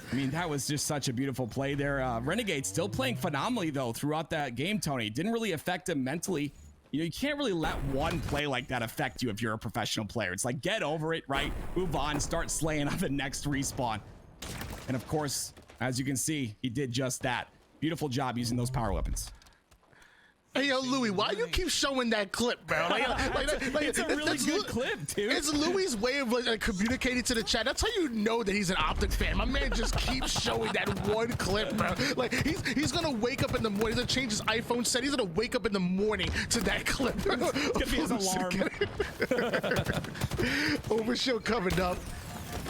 I mean, that was just such a beautiful play there. Renegade still playing phenomenally though throughout that game, Tony. Didn't really affect him mentally. You can't really let one play like that affect you if you're a professional player. It's like, get over it, right? Move on, start slaying on the next respawn. And of course, as you can see, he did just that. Beautiful job using those power weapons. Hey, yo, Louis, why you keep showing that clip, bro? It's a really good clip, dude. It's Louis' way of communicating to the chat. That's how you know that he's an Optic fan. My man just keeps showing that one clip, bro. Like, he's gonna wake up in the morning. He's gonna change his iPhone set. He's gonna wake up in the morning to that clip. It's gonna be his alarm. Overshield coming up.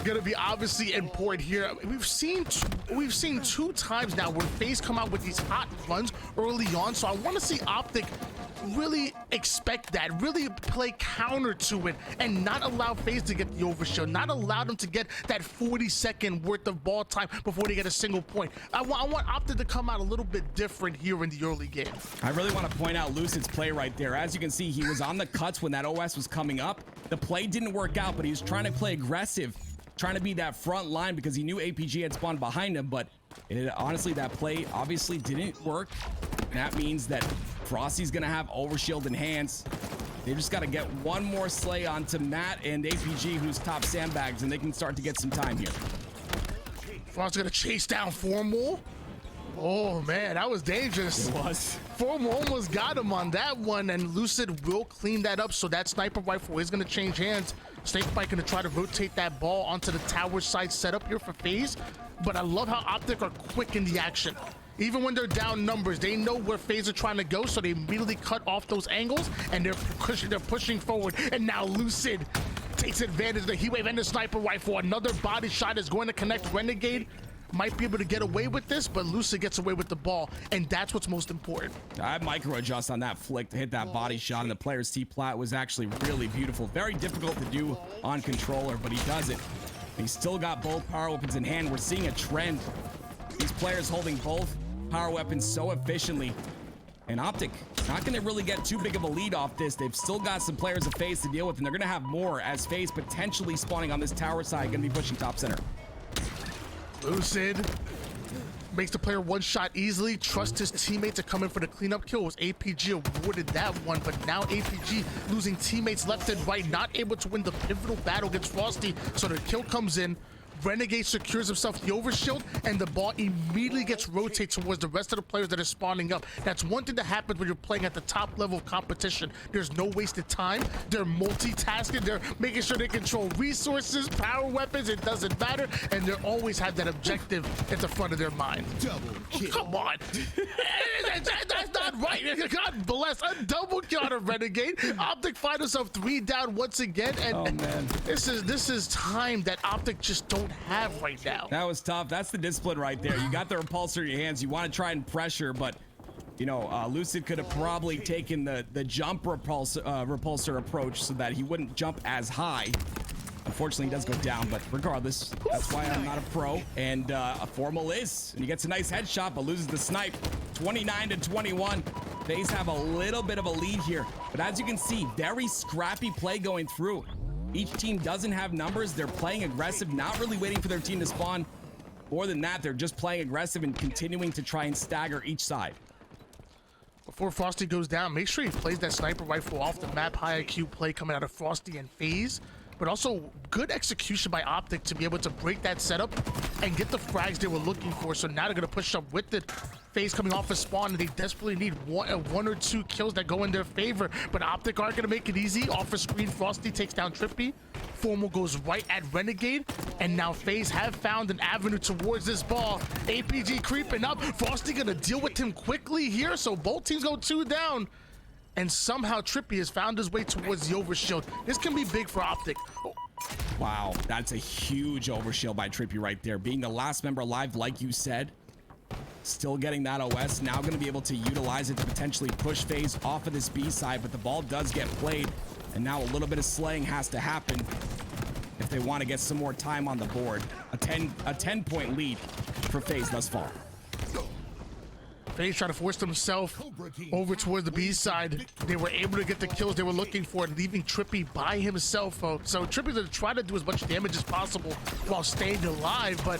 Gonna be obviously important here. We've seen 2 times now where FaZe come out with these hot runs early on, so I want to see Optic really expect that, really play counter to it, and not allow FaZe to get the overshield, not allow them to get that 40-second worth of ball time before they get a single point. I want Optic to come out a little bit different here in the early game. I really want to point out Lucid's play right there. As you can see, he was on the cuts when that OS was coming up. The play didn't work out, but he was trying to play aggressive, trying to be that front line because he knew APG had spawned behind him, but honestly, that play obviously didn't work. And that means that Frosty's gonna have overshield in hands. They just gotta get one more slay onto Matt and APG, who's top sandbags, and they can start to get some time here. Frosty's gonna chase down Formal. Oh man, that was dangerous. It was. Formal almost got him on that one, and Lucid will clean that up, so that sniper rifle is gonna change hands. SnakeBite gonna try to rotate that ball onto the tower side setup here for FaZe, but I love how Optic are quick in the action. Even when they're down numbers, they know where FaZe are trying to go, so they immediately cut off those angles, and they're pushing forward. And now Lucid takes advantage of the heat wave and the sniper rifle. Another body shot is going to connect. Renegade might be able to get away with this, but Lucid gets away with the ball, and that's what's most important. I micro adjust on that flick to hit that body shot, and the player's T-plat was actually really beautiful. Very difficult to do on controller, but he does it. He's still got both power weapons in hand. We're seeing a trend. These players holding both power weapons so efficiently. And Optic not going to really get too big of a lead off this. They've still got some players of FaZe to deal with, and they're going to have more as FaZe potentially spawning on this tower side, going to be pushing top center. Lucid makes the player one shot easily, trusts his teammate to come in for the cleanup kill. It was APG awarded that one, but now APG losing teammates left and right, not able to win the pivotal battle against Frosty, so the kill comes in. Renegade secures himself the overshield, and the ball immediately gets rotated towards the rest of the players that are spawning up. That's one thing that happens when you're playing at the top level of competition. There's no wasted time. They're multitasking. They're making sure they control resources, power weapons. It doesn't matter, and they always have that objective at the front of their mind. Double kill. Come on. That's not right. God bless. A double kill on a Renegade. Optic find himself 3 down once again, and, Oh, man. this is time that Optic just don't have right now. That was tough. That's the discipline right there. You got the repulsor in your hands. You want to try and pressure, but you know, Lucid could have probably taken the jump repulsor approach so that he wouldn't jump as high. Unfortunately, he does go down, but regardless, that's why I'm not a pro. And a Formal is, and he gets a nice headshot, but loses the snipe. 29-21. FaZe have a little bit of a lead here, but as you can see, very scrappy play going through. Each team doesn't have numbers. They're playing aggressive, not really waiting for their team to spawn. More than that, they're just playing aggressive and continuing to try and stagger each side. Before Frosty goes down, make sure he plays that sniper rifle off the map. High IQ play coming out of Frosty and FaZe, but also good execution by Optic to be able to break that setup and get the frags they were looking for. So now they're going to push up with it. FaZe coming off a spawn, and they desperately need one or two kills that go in their favor, but Optic aren't going to make it easy. Off a screen, Frosty takes down TriPPPeY. Formal goes right at Renegade, and now FaZe have found an avenue towards this ball. APG creeping up. Frosty going to deal with him quickly here, so both teams go 2 down. And somehow TriPPPeY has found his way towards the overshield. This can be big for Optic. Oh. Wow, that's a huge overshield by TriPPPeY right there. Being the last member alive, like you said, still getting that OS, now going to be able to utilize it to potentially push FaZe off of this B side, but the ball does get played, and now a little bit of slaying has to happen if they want to get some more time on the board. A 10-point lead for FaZe thus far. FaZe trying to force themselves over towards the B side. They were able to get the kills they were looking for, leaving TriPPPeY by himself, folks. So TriPPPeY's going to try to do as much damage as possible while staying alive, but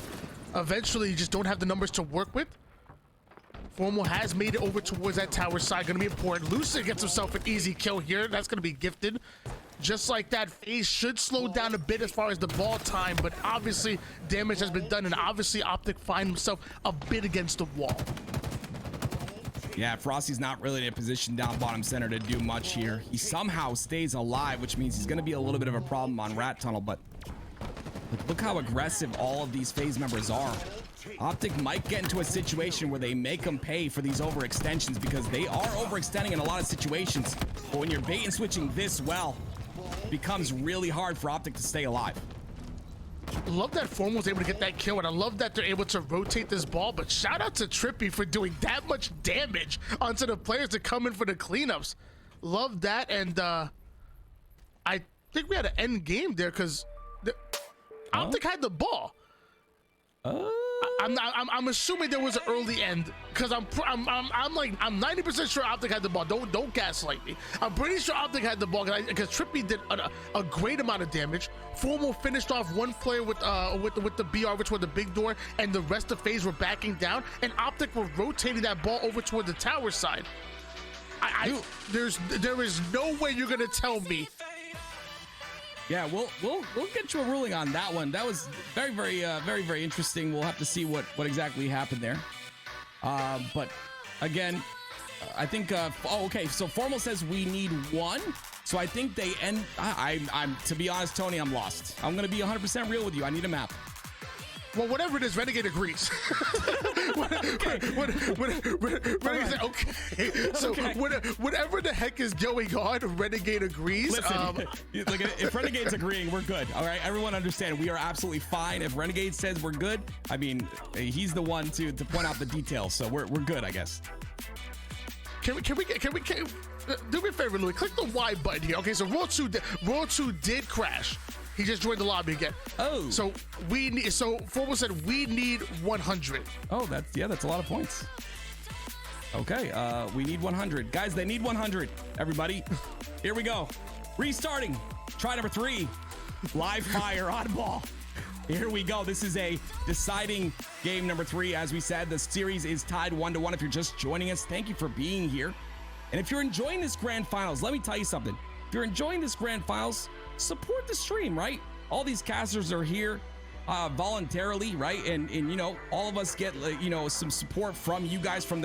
eventually you just don't have the numbers to work with. Formal has made it over towards that tower side. Going to be important. Lucid gets himself an easy kill here. That's going to be gifted. Just like that, FaZe should slow down a bit as far as the ball time, but obviously damage has been done, and obviously Optic find himself a bit against the wall. Yeah, Frosty's not really in a position down bottom center to do much here. He somehow stays alive, which means he's going to be a little bit of a problem on Rat Tunnel, but look how aggressive all of these FaZe members are. Optic might get into a situation where they make them pay for these overextensions, because they are overextending in a lot of situations. But when you're bait and switching this well, it becomes really hard for Optic to stay alive. Love that Formal was able to get that kill, and I love that they're able to rotate this ball, but shout out to TriPPPeY for doing that much damage onto the players that come in for the cleanups. Love that, and I think we had an end game there because Optic had the ball. I'm assuming there was an early end, because I'm 90% sure Optic had the ball. Don't gaslight me. I'm pretty sure Optic had the ball because TriPPPeY did a great amount of damage. Formal finished off one player with the BR, which was the big door, and the rest of FaZe were backing down, and Optic were rotating that ball over toward the tower side. There is no way you're gonna tell me. Yeah, we'll get you a ruling on that one. That was very interesting. We'll have to see what exactly happened there. But again, I think okay, so Formal says we need 1. So I think they end. I'm to be honest, Tony, I'm lost. I'm gonna be 100% real with you. I need a map. Well, whatever it is, Renegade agrees. Renegade said, okay. So whatever the heck is going on, Renegade agrees. Listen, look, if Renegade's agreeing, we're good. All right, everyone understand. We are absolutely fine. If Renegade says we're good, I mean, he's the one to point out the details. So we're good, I guess. Can we do me a favor, Louis? Click the Y button here. Okay, so Roll 2 did crash. He just joined the lobby again. Oh. So Formal said we need 100. Oh, that's a lot of points. Okay, we need 100. Guys, they need 100. Everybody, here we go. Restarting. Try number 3. Live fire on ball. Here we go. This is a deciding game number 3. As we said, the series is tied 1-1. If you're just joining us, thank you for being here. And if you're enjoying this grand finals, let me tell you something. If you're enjoying this grand finals, support the stream, right? All these casters are here voluntarily, right? And you know, all of us get you know, some support from you guys, from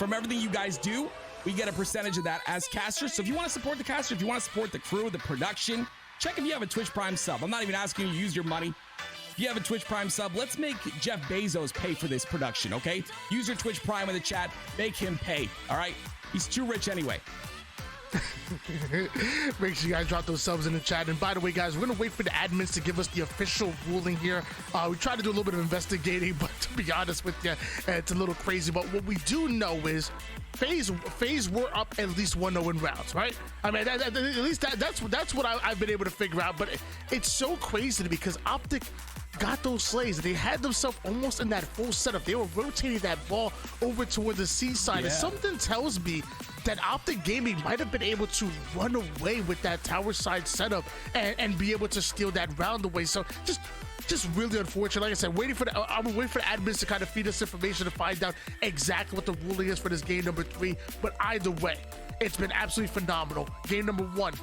everything you guys do. We get a percentage of that as casters. So if you want to support the caster, if you want to support the crew, the production, check if you have a Twitch Prime sub. I'm not even asking you to use your money. If you have a Twitch Prime sub, let's make Jeff Bezos pay for this production, okay? Use your Twitch Prime in the chat. Make him pay, all right? He's too rich anyway. Make sure you guys drop those subs in the chat. And by the way, guys, we're gonna wait for the admins to give us the official ruling here. We tried to do a little bit of investigating, but to be honest with you, it's a little crazy. But what we do know is FaZe were up at least 1-0 in rounds, right? I mean, at least that's what I've been able to figure out. But it's so crazy to me because Optic got those slays. They had themselves almost in that full setup. They were rotating that ball over toward the C side. Yeah. And something tells me that Optic Gaming might have been able to run away with that tower side setup and be able to steal that round away. So just really unfortunate. Like I said, I'm waiting for the admins to kind of feed us information to find out exactly what the ruling is for this game number 3. But either way, it's been absolutely phenomenal. Game number 1,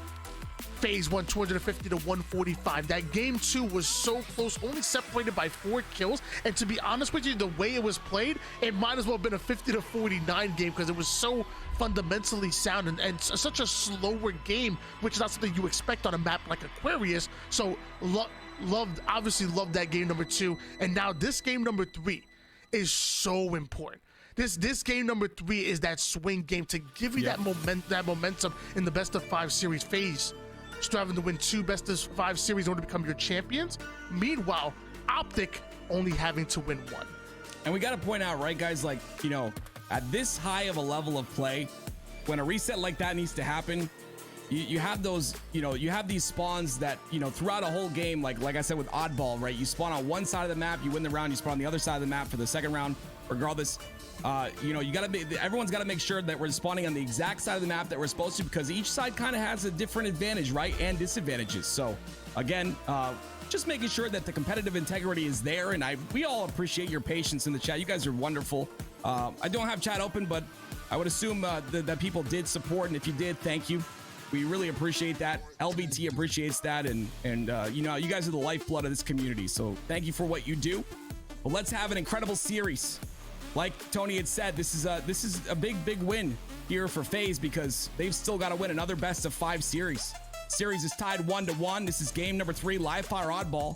FaZe won 250 to 145. That game 2 was so close, only separated by 4 kills. And to be honest with you, the way it was played, it might as well have been a 50 to 49 game because it was so fundamentally sound and such a slower game, which is not something you expect on a map like Aquarius. So obviously loved that game number 2. And now this game number 3 is so important. This game number 3 is that swing game to give you that momentum in the best of 5 series. FaZe striving to win 2 best of 5 series in order to become your champions. Meanwhile, Optic only having to win 1. And we got to point out, right, guys, like, you know, at this high of a level of play, when a reset like that needs to happen, you have those, you know, you have these spawns that, you know, throughout a whole game, like I said with Oddball, right? You spawn on one side of the map, you win the round, you spawn on the other side of the map for the second round. Regardless, you know, everyone's got to make sure that we're spawning on the exact side of the map that we're supposed to, because each side kind of has a different advantage, right? And disadvantages. So again, just making sure that the competitive integrity is there. And we all appreciate your patience in the chat. You guys are wonderful. I don't have chat open, but I would assume that people did support. And if you did, thank you. We really appreciate that. LBT appreciates that. And you know, you guys are the lifeblood of this community. So thank you for what you do. But let's have an incredible series. Like Tony had said, this is a big win here for FaZe because they've still got to win another best of 5 series. Series is tied 1-1. This is game number 3, live fire oddball.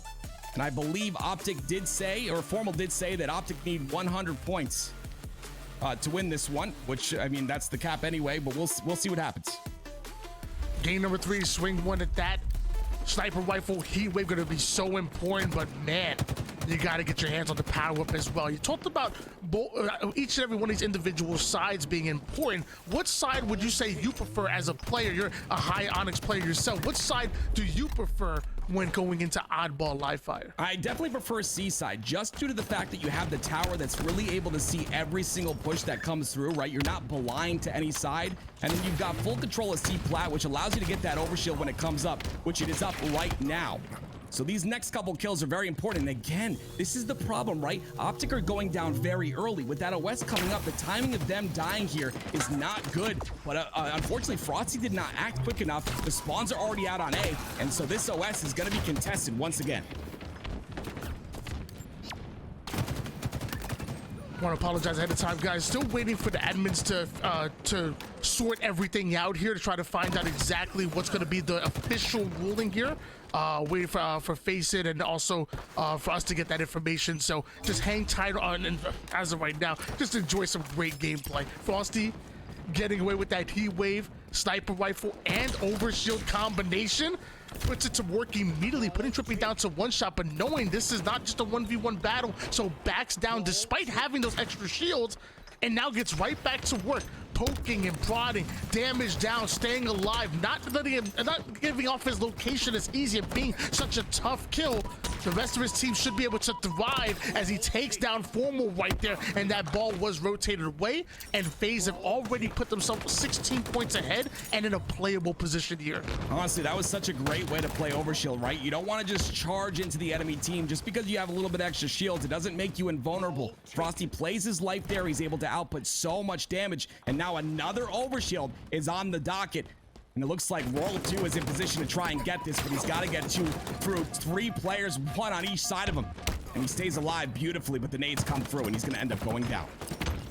And I believe Optic did say, or Formal did say, that Optic need 100 points to win this one, which, I mean, that's the cap anyway, but we'll see what happens. Game number 3, swing 1 at that. Sniper rifle, heat wave going to be so important, but man, you got to get your hands on the power up as well. You talked about each and every one of these individual sides being important. What side would you say you prefer as a player? You're a high Onyx player yourself. What side do you prefer when going into oddball live fire? I definitely prefer C side, just due to the fact that you have the tower that's really able to see every single push that comes through, right? You're not blind to any side, and then you've got full control of C plat, which allows you to get that overshield when it comes up, which it is up right now. So these next couple kills are very important. And again, this is the problem, right? Optic are going down very early. With that OS coming up, the timing of them dying here is not good. But unfortunately, Frosty did not act quick enough. The spawns are already out on A, and so this OS is going to be contested once again. I want to apologize ahead of time, guys. Still waiting for the admins to sort everything out here to try to find out exactly what's going to be the official ruling here. Waiting for FaZe and also for us to get that information. So just hang tight on, and as of right now, just enjoy some great gameplay. Frosty getting away with that heat wave, sniper rifle, and overshield combination. Puts it to work immediately, putting TriPPPeY down to 1 shot, but knowing this is not just a 1v1 battle, so backs down despite having those extra shields, and now gets right back to work, poking and prodding, damage down, staying alive, not giving off his location as easy and being such a tough kill. The rest of his team should be able to thrive as he takes down Formal right there, and that ball was rotated away, and FaZe have already put themselves 16 points ahead and in a playable position here. Honestly, that was such a great way to play Overshield, right? You don't want to just charge into the enemy team just because you have a little bit extra shields. It doesn't make you invulnerable. Frosty plays his life there. He's able to output so much damage, and now another Overshield is on the docket. And it looks like Roll 2 is in position to try and get this, but he's got to get through 3 players, 1 on each side of him. And he stays alive beautifully, but the nades come through, and he's going to end up going down.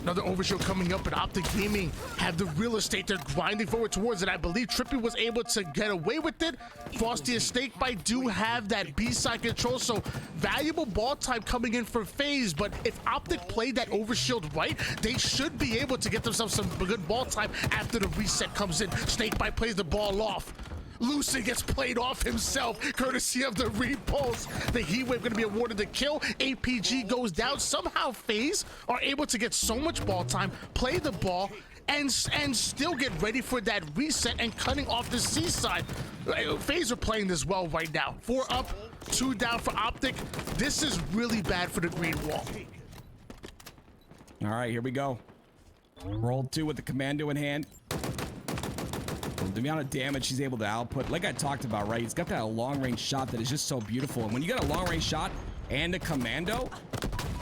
Another Overshield coming up, and Optic Gaming have the real estate. They're grinding forward towards it. I believe TriPPPeY was able to get away with it. Frosty and SnakeBite do have that B-side control, so valuable ball type coming in for FaZe. But if Optic played that Overshield right, they should be able to get themselves some good ball type after the reset comes in. SnakeBite plays the ball off. Lucid gets played off himself, courtesy of the repulse. The heat wave going to be awarded the kill. APG goes down. Somehow FaZe are able to get so much ball time, play the ball, and still get ready for that reset and cutting off the C side. FaZe are playing this well right now. 4 up, 2 down for Optic. This is really bad for the green wall. All right, here we go. Roll 2 with the commando in hand. The amount of damage he's able to output, like I talked about, right? He's got that long-range shot that is just so beautiful. And when you got a long-range shot and a commando,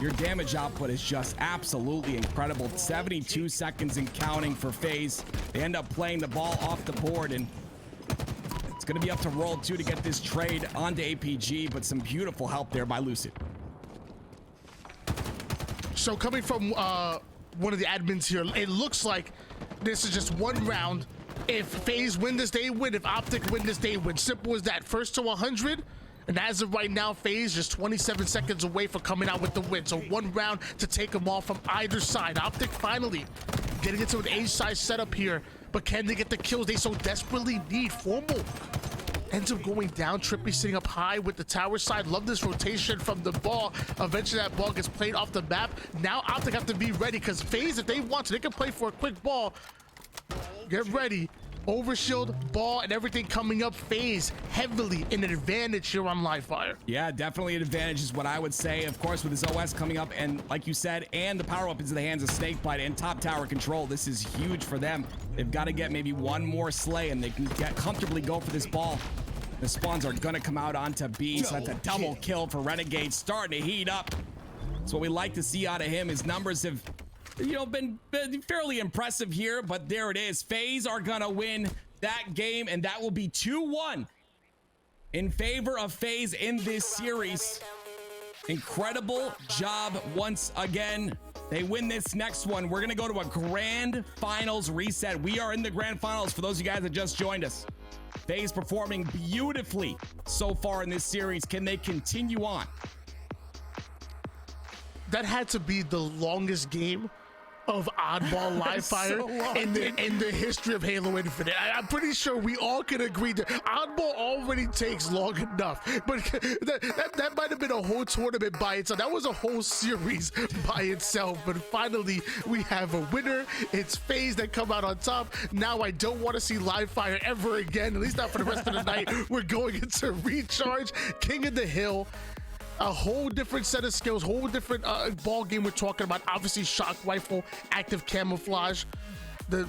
your damage output is just absolutely incredible. 72 seconds and counting for FaZe. They end up playing the ball off the board, and it's going to be up to Roll 2 to get this trade onto APG, but some beautiful help there by Lucid. So coming from one of the admins here, it looks like this is just 1 round. If FaZe win this, they win. If Optic win this, they win. Simple as that. First to 100. And as of right now, FaZe just 27 seconds away from coming out with the win. So 1 round to take them off from either side. Optic finally getting into an A-side setup here. But can they get the kills they so desperately need? Formal ends up going down. TriPPPeY sitting up high with the tower side. Love this rotation from the ball. Eventually that ball gets played off the map. Now Optic have to be ready, because FaZe, if they want to, they can play for a quick ball. Get ready. Overshield, ball, and everything coming up. FaZe heavily in an advantage here on Livefire. Yeah, definitely an advantage is what I would say. Of course, with his OS coming up, and like you said, and the power up into the hands of SnakeBite and top tower control, this is huge for them. They've got to get maybe 1 more slay, and they can comfortably go for this ball. The spawns are going to come out onto B, so that's a double kill for Renegade, starting to heat up. That's what we like to see out of him. His numbers have, you know, been fairly impressive here, but there it is. FaZe are gonna win that game, and that will be 2-1 in favor of FaZe in this series. Incredible job once again. They win this next one. We're gonna go to a grand finals reset. We are in the grand finals for those of you guys that just joined us. FaZe performing beautifully so far in this series. Can they continue on? That had to be the longest game of oddball Livefire so in the history of Halo Infinite. I'm pretty sure we all can agree that oddball already takes long enough, but that might have been a whole tournament by itself. That was a whole series by itself. But finally we have a winner. It's FaZe that come out on top. Now I don't want to see Livefire ever again, at least not for the rest of the night. We're going into Recharge, King of the Hill. A whole different set of skills, whole different ball game we're talking about. Obviously shock rifle, active camouflage. The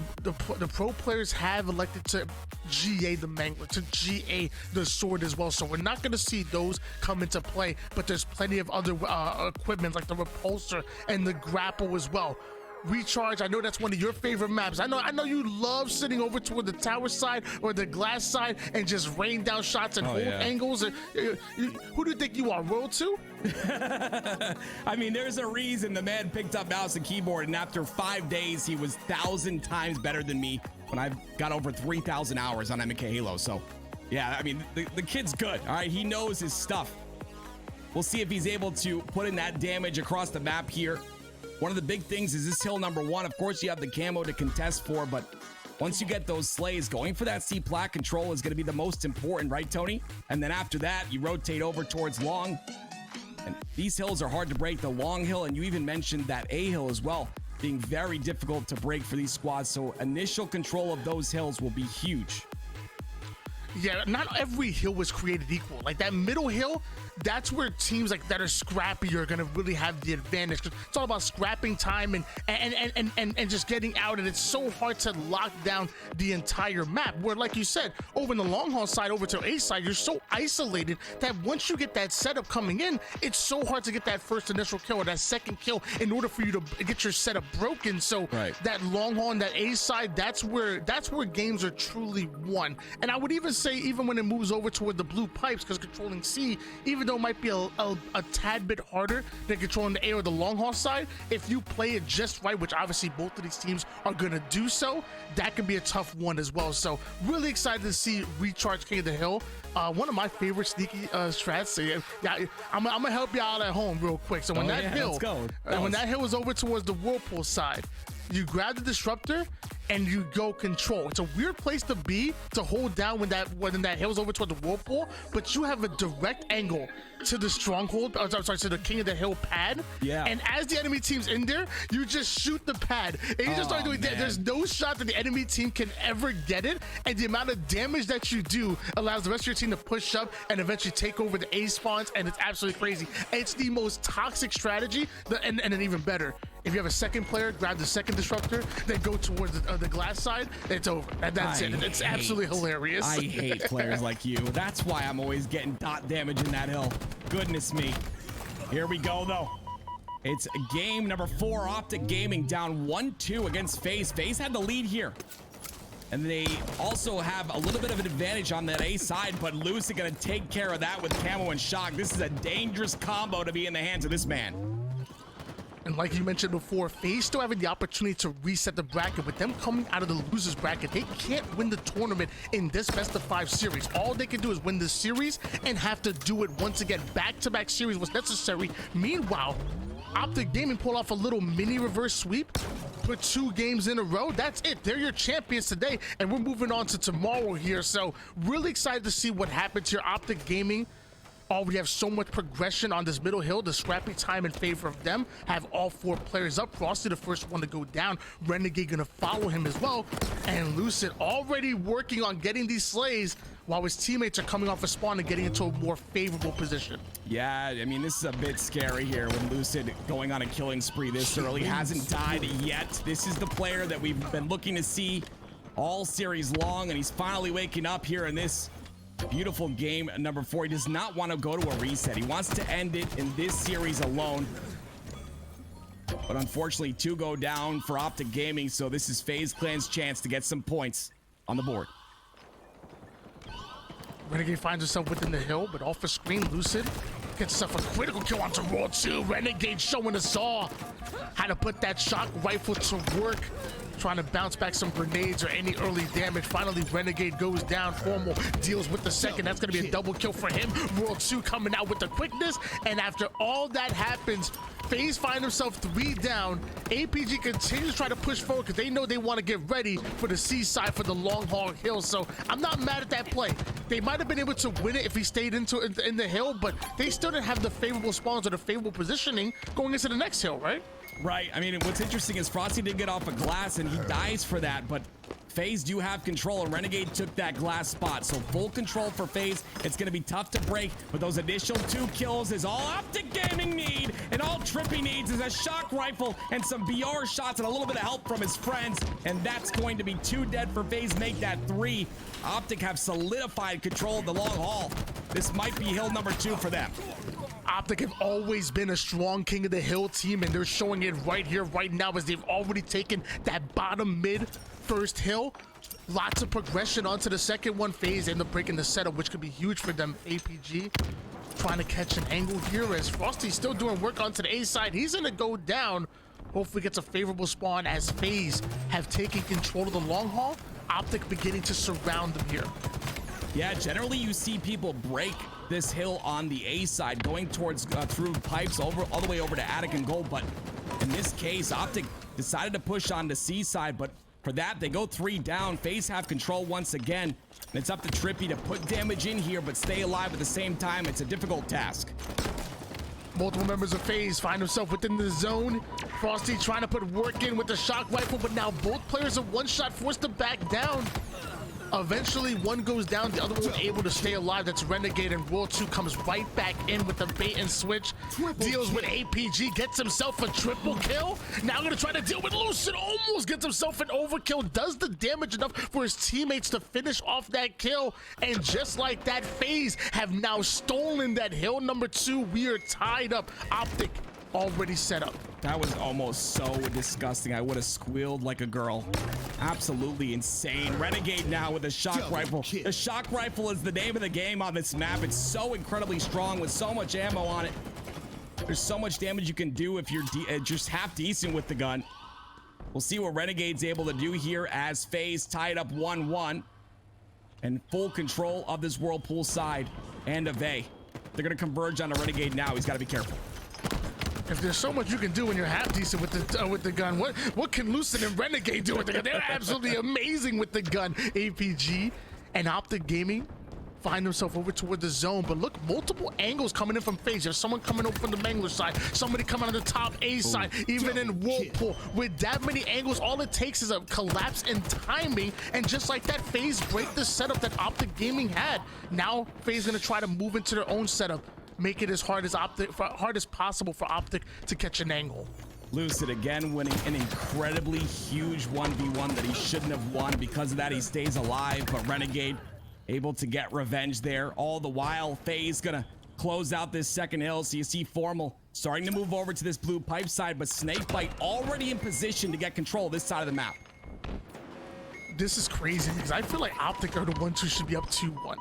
pro players have elected to GA the Mangler, to GA the sword as well, so we're not going to see those come into play, but there's plenty of other equipment like the repulsor and the grapple as well. Recharge, I know that's one of your favorite maps. I know you love sitting over toward the tower side or the glass side and just rain down shots and hold angles. Who do you think you are, Roll 2? I mean, there's a reason the man picked up mouse and keyboard, and after 5 days, he was 1,000 times better than me when I got over 3,000 hours on MK Halo. So, yeah, I mean, the kid's good, all right? He knows his stuff. We'll see if he's able to put in that damage across the map here. One of the big things is this hill number 1. Of course, you have the camo to contest for, but once you get those slays, going for that C plat control is going to be the most important, right, Tony? And then after that, you rotate over towards long. And these hills are hard to break, the long hill, and you even mentioned that A hill as well, being very difficult to break for these squads. So initial control of those hills will be huge. Yeah, not every hill was created equal. Like that middle hill, that's where teams like that are scrappy are gonna really have the advantage. 'Cause it's all about scrapping time and just getting out, and it's so hard to lock down the entire map. Where, like you said, over in the long haul side, over to A side, you're so isolated that once you get that setup coming in, it's so hard to get that first initial kill or that second kill in order for you to get your setup broken. So that long haul and that A side, that's where games are truly won. And I would even say, even when it moves over toward the blue pipes, because controlling C, even though it might be a tad bit harder than controlling the A or the long haul side, if you play it just right, which obviously both of these teams are gonna do so, that can be a tough one as well. So really excited to see Recharge King of the Hill. One of my favorite sneaky strats. Yeah, I'm gonna help you out at home real quick. So when that hill is over towards the whirlpool side, you grab the disruptor and you go control. It's a weird place to be to hold down when that hill's over toward the whirlpool, but you have a direct angle to the stronghold, to the King of the Hill pad. Yeah. And as the enemy team's in there, you just shoot the pad. And you just start doing that. There's no shot that the enemy team can ever get it. And the amount of damage that you do allows the rest of your team to push up and eventually take over the A spawns. And it's absolutely crazy. It's the most toxic strategy. And then even better, if you have a second player, grab the second disruptor, then go towards the glass side, it's over. And that's it. It's absolutely hilarious. I hate players like you. That's why I'm always getting dot damage in that hill. Goodness me. Here we go, though. It's game number 4. Optic Gaming down 1-2 against FaZe. FaZe had the lead here. And they also have a little bit of an advantage on that A side, but Lucid gonna take care of that with Camo and Shock. This is a dangerous combo to be in the hands of this man. And like you mentioned before, FaZe still having the opportunity to reset the bracket. With them coming out of the losers bracket, they can't win the tournament in this best-of-5 series. All they can do is win this series and have to do it once again. Back-to-back series was necessary. Meanwhile, Optic Gaming pulled off a little mini reverse sweep, put 2 games in a row. That's it. They're your champions today, and we're moving on to tomorrow here. So really excited to see what happens here. Optic Gaming, we have so much progression on this middle hill. The scrappy time in favor of them. Have all 4 players up. Frosty the first one to go down. Renegade gonna follow him as well. And Lucid already working on getting these slays while his teammates are coming off a spawn and getting into a more favorable position. Yeah, I mean, this is a bit scary here when Lucid going on a killing spree this early. Hasn't died yet. This is the player that we've been looking to see all series long, and he's finally waking up here in this beautiful game number 4. He does not want to go to a reset. He wants to end it in this series alone. But unfortunately, 2 go down for Optic Gaming, so this is FaZe Clan's chance to get some points on the board. Renegade finds himself within the hill, but off the screen, Lucid gets himself a critical kill onto Roll 2. Renegade showing us all how to put that shock rifle to work, trying to bounce back some grenades or any early damage. Finally, Renegade goes down. Formal deals with the second. That's going to be a double kill for him. World 2 coming out with the quickness. And after all that happens, FaZe find himself 3 down. APG continues to try to push forward because they know they want to get ready for the C side for the long haul hill. So I'm not mad at that play. They might have been able to win it if he stayed in the hill, but they still didn't have the favorable spawns or the favorable positioning going into the next hill, right? Right. I mean, what's interesting is Frosty did get off a glass and he dies for that, but FaZe do have control, and Renegade took that glass spot. So full control for FaZe. It's going to be tough to break, but those initial 2 kills is all Optic Gaming need, and all TriPPPeY needs is a shock rifle and some BR shots and a little bit of help from his friends, and that's going to be 2 dead for FaZe. Make that 3. Optic have solidified control of the long haul. This might be hill number 2 for them. Optic have always been a strong King of the Hill team, and they're showing it right here, right now, as they've already taken that bottom mid first hill. Lots of progression onto the second one. FaZe end up breaking the setup, which could be huge for them. APG trying to catch an angle here as Frosty's still doing work onto the A side. He's gonna go down. Hopefully gets a favorable spawn as FaZe have taken control of the long haul. Optic beginning to surround them here. Yeah, generally you see people break this hill on the A side, going towards through pipes all the way over to Attic and Gold, but in this case, Optic decided to push on the C side, but for that, they go 3 down. FaZe have control once again, and it's up to TriPPPeY to put damage in here, but stay alive at the same time. It's a difficult task. Multiple members of FaZe find himself within the zone. Frosty trying to put work in with the shock rifle, but now both players are one shot forced to back down. Eventually, one goes down, the other one able to stay alive. That's Renegade, and World 2 comes right back in with the bait and switch. Deals with APG, gets himself a triple kill. Now gonna try to deal with Lucid, almost gets himself an overkill. Does the damage enough for his teammates to finish off that kill. And just like that, FaZe have now stolen that hill number 2. We are tied up. Optic already set up. That was almost so disgusting. I would have squealed like a girl. Absolutely insane. Renegade now with a shock rifle. The shock rifle is the name of the game on this map. It's so incredibly strong with so much ammo on it. There's so much damage you can do if you're just half decent with the gun. We'll see what Renegade's able to do here as FaZe tied up 1-1 and full control of this Whirlpool side and of A. They're going to converge on a Renegade now. He's got to be careful. If there's so much you can do when you're half decent with the gun, what can Lucid and Renegade do with the gun? They're absolutely amazing with the gun. APG and Optic Gaming find themselves over toward the zone, but look, multiple angles coming in from FaZe. There's someone coming over from the Mangler side, somebody coming on the top A side, even in Whirlpool. With that many angles, all it takes is a collapse in timing, and just like that, FaZe break the setup that Optic Gaming had. Now FaZe gonna try to move into their own setup, make it as hard as possible for Optic to catch an angle. Lucid again winning an incredibly huge 1v1 that he shouldn't have won. Because of that, he stays alive, but Renegade able to get revenge there. All the while, FaZe gonna close out this second hill. So you see Formal starting to move over to this blue pipe side, but SnakeBite already in position to get control of this side of the map. This is crazy because I feel like Optic are the ones who should be up 2-1.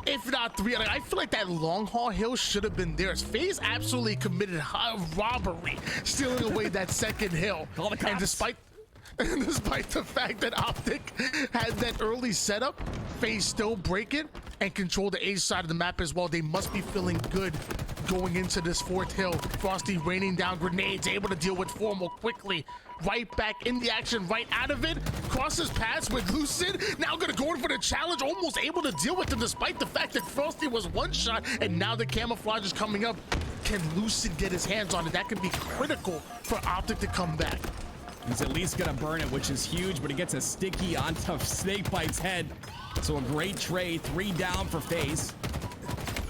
If not 3, like, I feel like that long haul hill should have been theirs. FaZe absolutely committed a robbery, stealing away that second hill. And despite the fact that Optic had that early setup, FaZe still break it and control the A side of the map as well. They must be feeling good going into this 4th hill. Frosty raining down grenades, able to deal with Formal quickly. Right back in the action, right out of it. Crosses paths with Lucid. Now gonna go in for the challenge, almost able to deal with him despite the fact that Frosty was one shot, and now the camouflage is coming up. Can Lucid get his hands on it? That could be critical for Optic to come back. He's at least gonna burn it, which is huge, but he gets a sticky onto SnakeBite's head. So a great trade, 3 down for FaZe.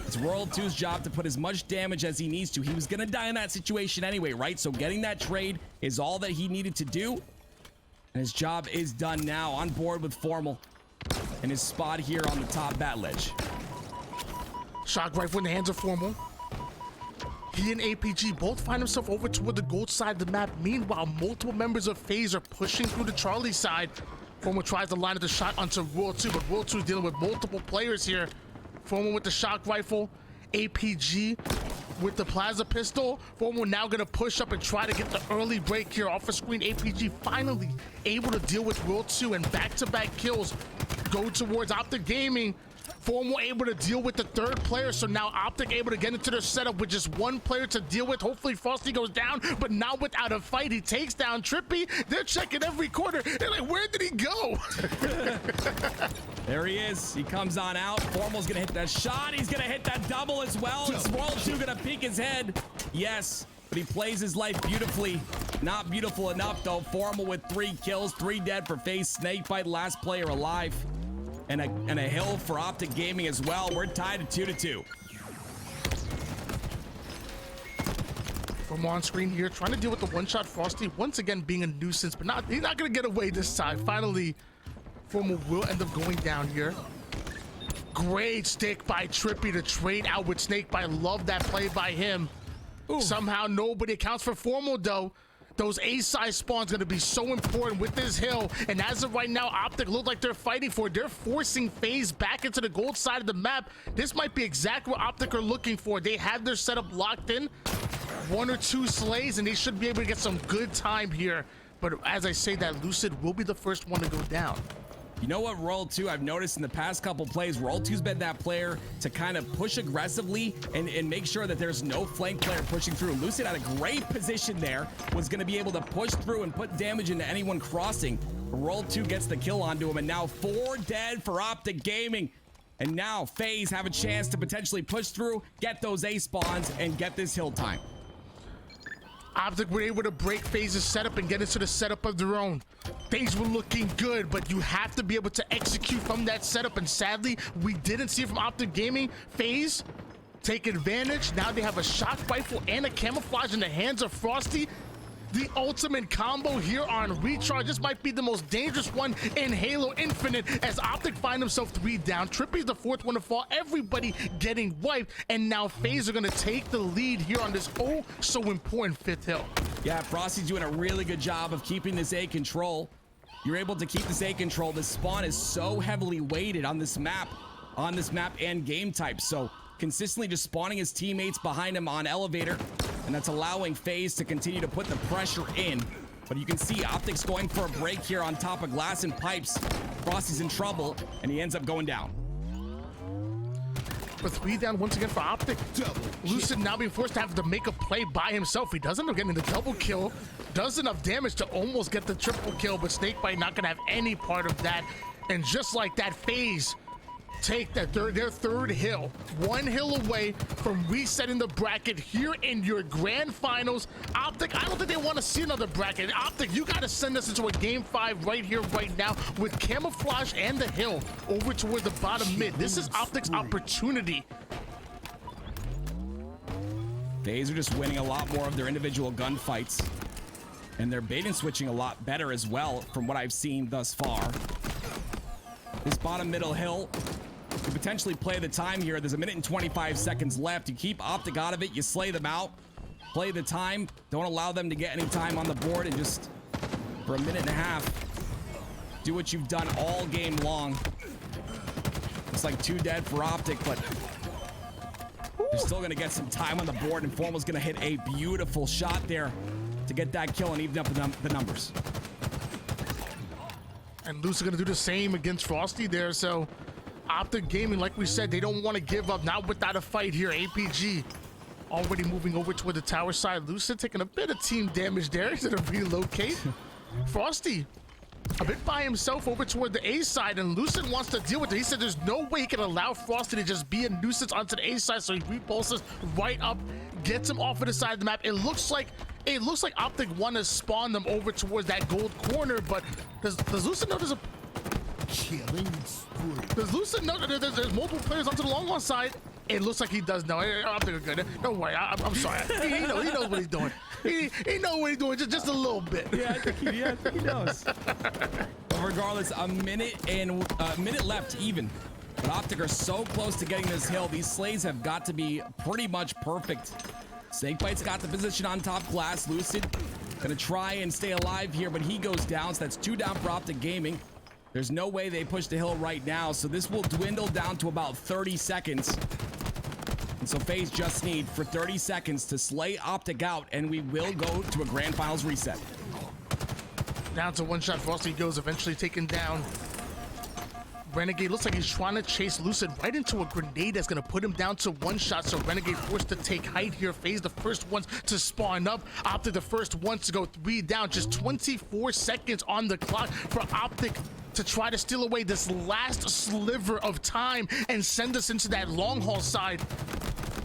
It's World 2's job to put as much damage as he needs to. He was gonna die in that situation anyway, right? So getting that trade is all that he needed to do. And his job is done now. On board with Formal and his spot here on the top bat ledge. Shock rifle in the hands of Formal. He and APG both find themselves over toward the gold side of the map. Meanwhile, multiple members of FaZe are pushing through the Charlie side. Formal tries to line up the shot onto World 2, but World 2 is dealing with multiple players here. Formal with the shock rifle, APG with the plasma pistol. Formal now gonna push up and try to get the early break here off a screen. APG finally able to deal with World 2, and back-to-back kills go towards Optic Gaming. Formal able to deal with the 3rd player, so now Optic able to get into their setup with just 1 player to deal with. Hopefully Frosty goes down, but not without a fight. He takes down TriPPPeY. They're checking every corner. They're like, where did he go? There he is. He comes on out. Formal's gonna hit that shot. He's gonna hit that double as well. Is World 2 gonna peek his head? Yes, but he plays his life beautifully. Not beautiful enough though. Formal with 3 kills, 3 dead for FaZe. SnakeBite, last player alive. And a hill for Optic Gaming as well. We're tied at 2-2. From on screen here, trying to deal with the one-shot Frosty, once again being a nuisance, but he's not gonna get away this time. Finally, Formal will end up going down here. Great stick by TriPPPeY to trade out with SnakeBite. Love that play by him. Ooh. Somehow nobody accounts for Formal though. Those A-side spawns gonna be so important with this hill, and as of right now, Optic look like they're fighting for it. They're forcing FaZe back into the gold side of the map. This might be exactly what Optic are looking for. They have their setup locked in. 1 or 2 slays, and they should be able to get some good time here. But as I say that, Lucid will be the first one to go down. You know what, World 2, I've noticed in the past couple plays, World 2's been that player to kind of push aggressively and make sure that there's no flank player pushing through. Lucid had a great position there, was going to be able to push through and put damage into anyone crossing. World 2 gets the kill onto him, and now 4 dead for Optic Gaming. And now FaZe have a chance to potentially push through, get those A spawns, and get this hill time. Optic were able to break FaZe's setup and get into the setup of their own. things were looking good, but you have to be able to execute from that setup, and sadly, we didn't see it from Optic Gaming. FaZe take advantage. Now they have a shock rifle and a camouflage in the hands of Frosty. The ultimate combo here on Recharge. This might be the most dangerous one in Halo Infinite, as Optic find himself 3 down. TriPPPeY's the 4th one to fall. Everybody getting wiped, and now FaZe are going to take the lead here on this oh so important 5th hill. Yeah, Frosty's doing a really good job of keeping this A control. You're able to keep this A control. This spawn is so heavily weighted on this map and game type. So consistently just spawning his teammates behind him on elevator, and that's allowing FaZe to continue to put the pressure in. But you can see Optic's going for a break here on top of glass and pipes. Frosty's in trouble, and he ends up going down. For 3 down once again for Optic. Lucid now being forced to have to make a play by himself. He does end up getting the double kill. Does enough damage to almost get the triple kill, but SnakeBite not gonna have any part of that. And just like that, FaZe take their 3rd hill, 1 hill away from resetting the bracket here in your grand finals. Optic, I don't think they want to see another bracket. Optic, you got to send us into a game 5 right here, right now, with camouflage and the hill over toward the bottom mid. This is Optic's opportunity. FaZe are just winning a lot more of their individual gunfights, and they're bait and switching a lot better as well from what I've seen thus far. This bottom middle hill could potentially play the time here. There's 1 minute and 25 seconds left. You keep Optic out of it, you slay them out, play the time, don't allow them to get any time on the board, and just for 1.5 minutes do what you've done all game long. It's like 2 dead for Optic, but they're still gonna get some time on the board, and Formal's gonna hit a beautiful shot there to get that kill and even up the numbers. And Lucid gonna do the same against Frosty there. So Optic Gaming, like we said, they don't want to give up, not without a fight here. APG already moving over toward the tower side. Lucid taking a bit of team damage there. He's gonna relocate. Frosty a bit by himself over toward the A side, and Lucid wants to deal with it. He said there's no way he can allow Frosty to just be a nuisance onto the A side, so he repulses right up, gets him off of the side of the map. It looks like Optic want to spawn them over towards that gold corner, but does Lucid know there's a killing spree? Does Lucid know that there's multiple players onto the long one side? It looks like he does know. Optic are good. Don't worry, I'm sorry. He knows what he's doing. He knows what he's doing, just a little bit. Yeah, I think he knows. But regardless, a minute left even. But Optic are so close to getting this hill. These slays have got to be pretty much perfect. SnakeBite's got the position on top glass. Lucid gonna try and stay alive here, but he goes down, so that's 2 down for Optic Gaming. There's no way they push the hill right now, so this will dwindle down to about 30 seconds. And so FaZe just need for 30 seconds to slay Optic out, and we will go to a grand finals reset. Down to 1 shot. Frosty goes, eventually taken down. Renegade looks like he's trying to chase Lucid right into a grenade that's going to put him down to 1 shot. So Renegade forced to take height here. FaZe the first ones to spawn up. Optic the first ones to go 3 down. Just 24 seconds on the clock for Optic to try to steal away this last sliver of time and send us into that long haul side.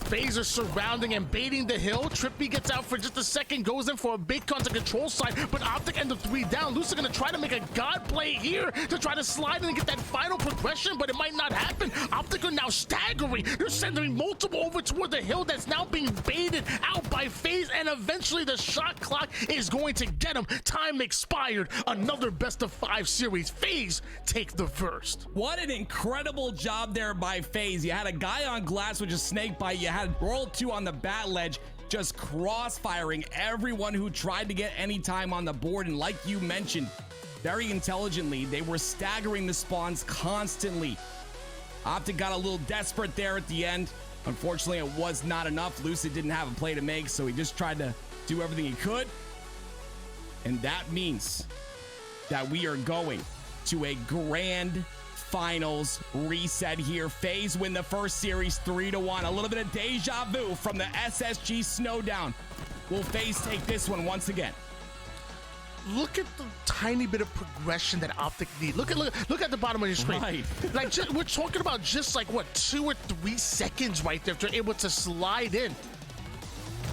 FaZe are surrounding and baiting the hill. TriPPPeY gets out for just a second, goes in for a big contact control side, but Optic end up 3 down. Lucid gonna try to make a god play here to try to slide in and get that final progression, but it might not happen. Optic are now staggering. They're sending multiple over toward the hill that's now being baited out by FaZe, and eventually the shot clock is going to get him. Time expired. Another best of 5 series. FaZe take the first. What an incredible job there by FaZe. You had a guy on glass, which is SnakeBite. You had Roll 2 on the bat ledge, just cross-firing everyone who tried to get any time on the board. And like you mentioned, very intelligently, they were staggering the spawns constantly. Optic got a little desperate there at the end. Unfortunately, it was not enough. Lucid didn't have a play to make, so he just tried to do everything he could. And that means that we are going to a grand finals reset here. FaZe win the first series 3-1. A little bit of deja vu from the SSG Snowdown. Will FaZe take this one once again? Look at the tiny bit of progression that Optic need. Look at the bottom of your screen. Right. Like we're talking about just like what 2 or 3 seconds right there if they're able to slide in.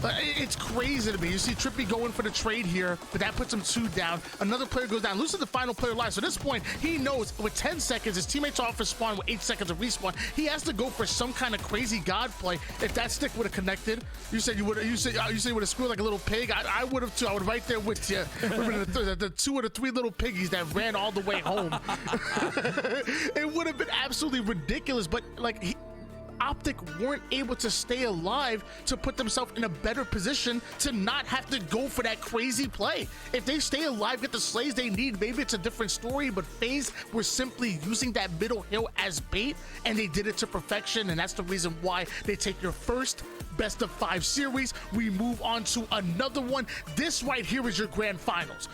It's crazy to me. You see TriPPPeY going for the trade here, but that puts him 2 down. Another player goes down. Lucid, the final player alive. So at this point, he knows with 10 seconds, his teammates are off his spawn with 8 seconds of respawn. He has to go for some kind of crazy god play. If that stick would have connected, you said you would. You said you would have scored like a little pig. I would have too. I would right there with you. The 2 or 3 little piggies that ran all the way home. It would have been absolutely ridiculous. But like Optic weren't able to stay alive to put themselves in a better position to not have to go for that crazy play. If they stay alive, get the slays they need, maybe it's a different story, but FaZe were simply using that middle hill as bait, and they did it to perfection, and that's the reason why they take your first best of 5 series. We move on to another one. This right here is your grand finals.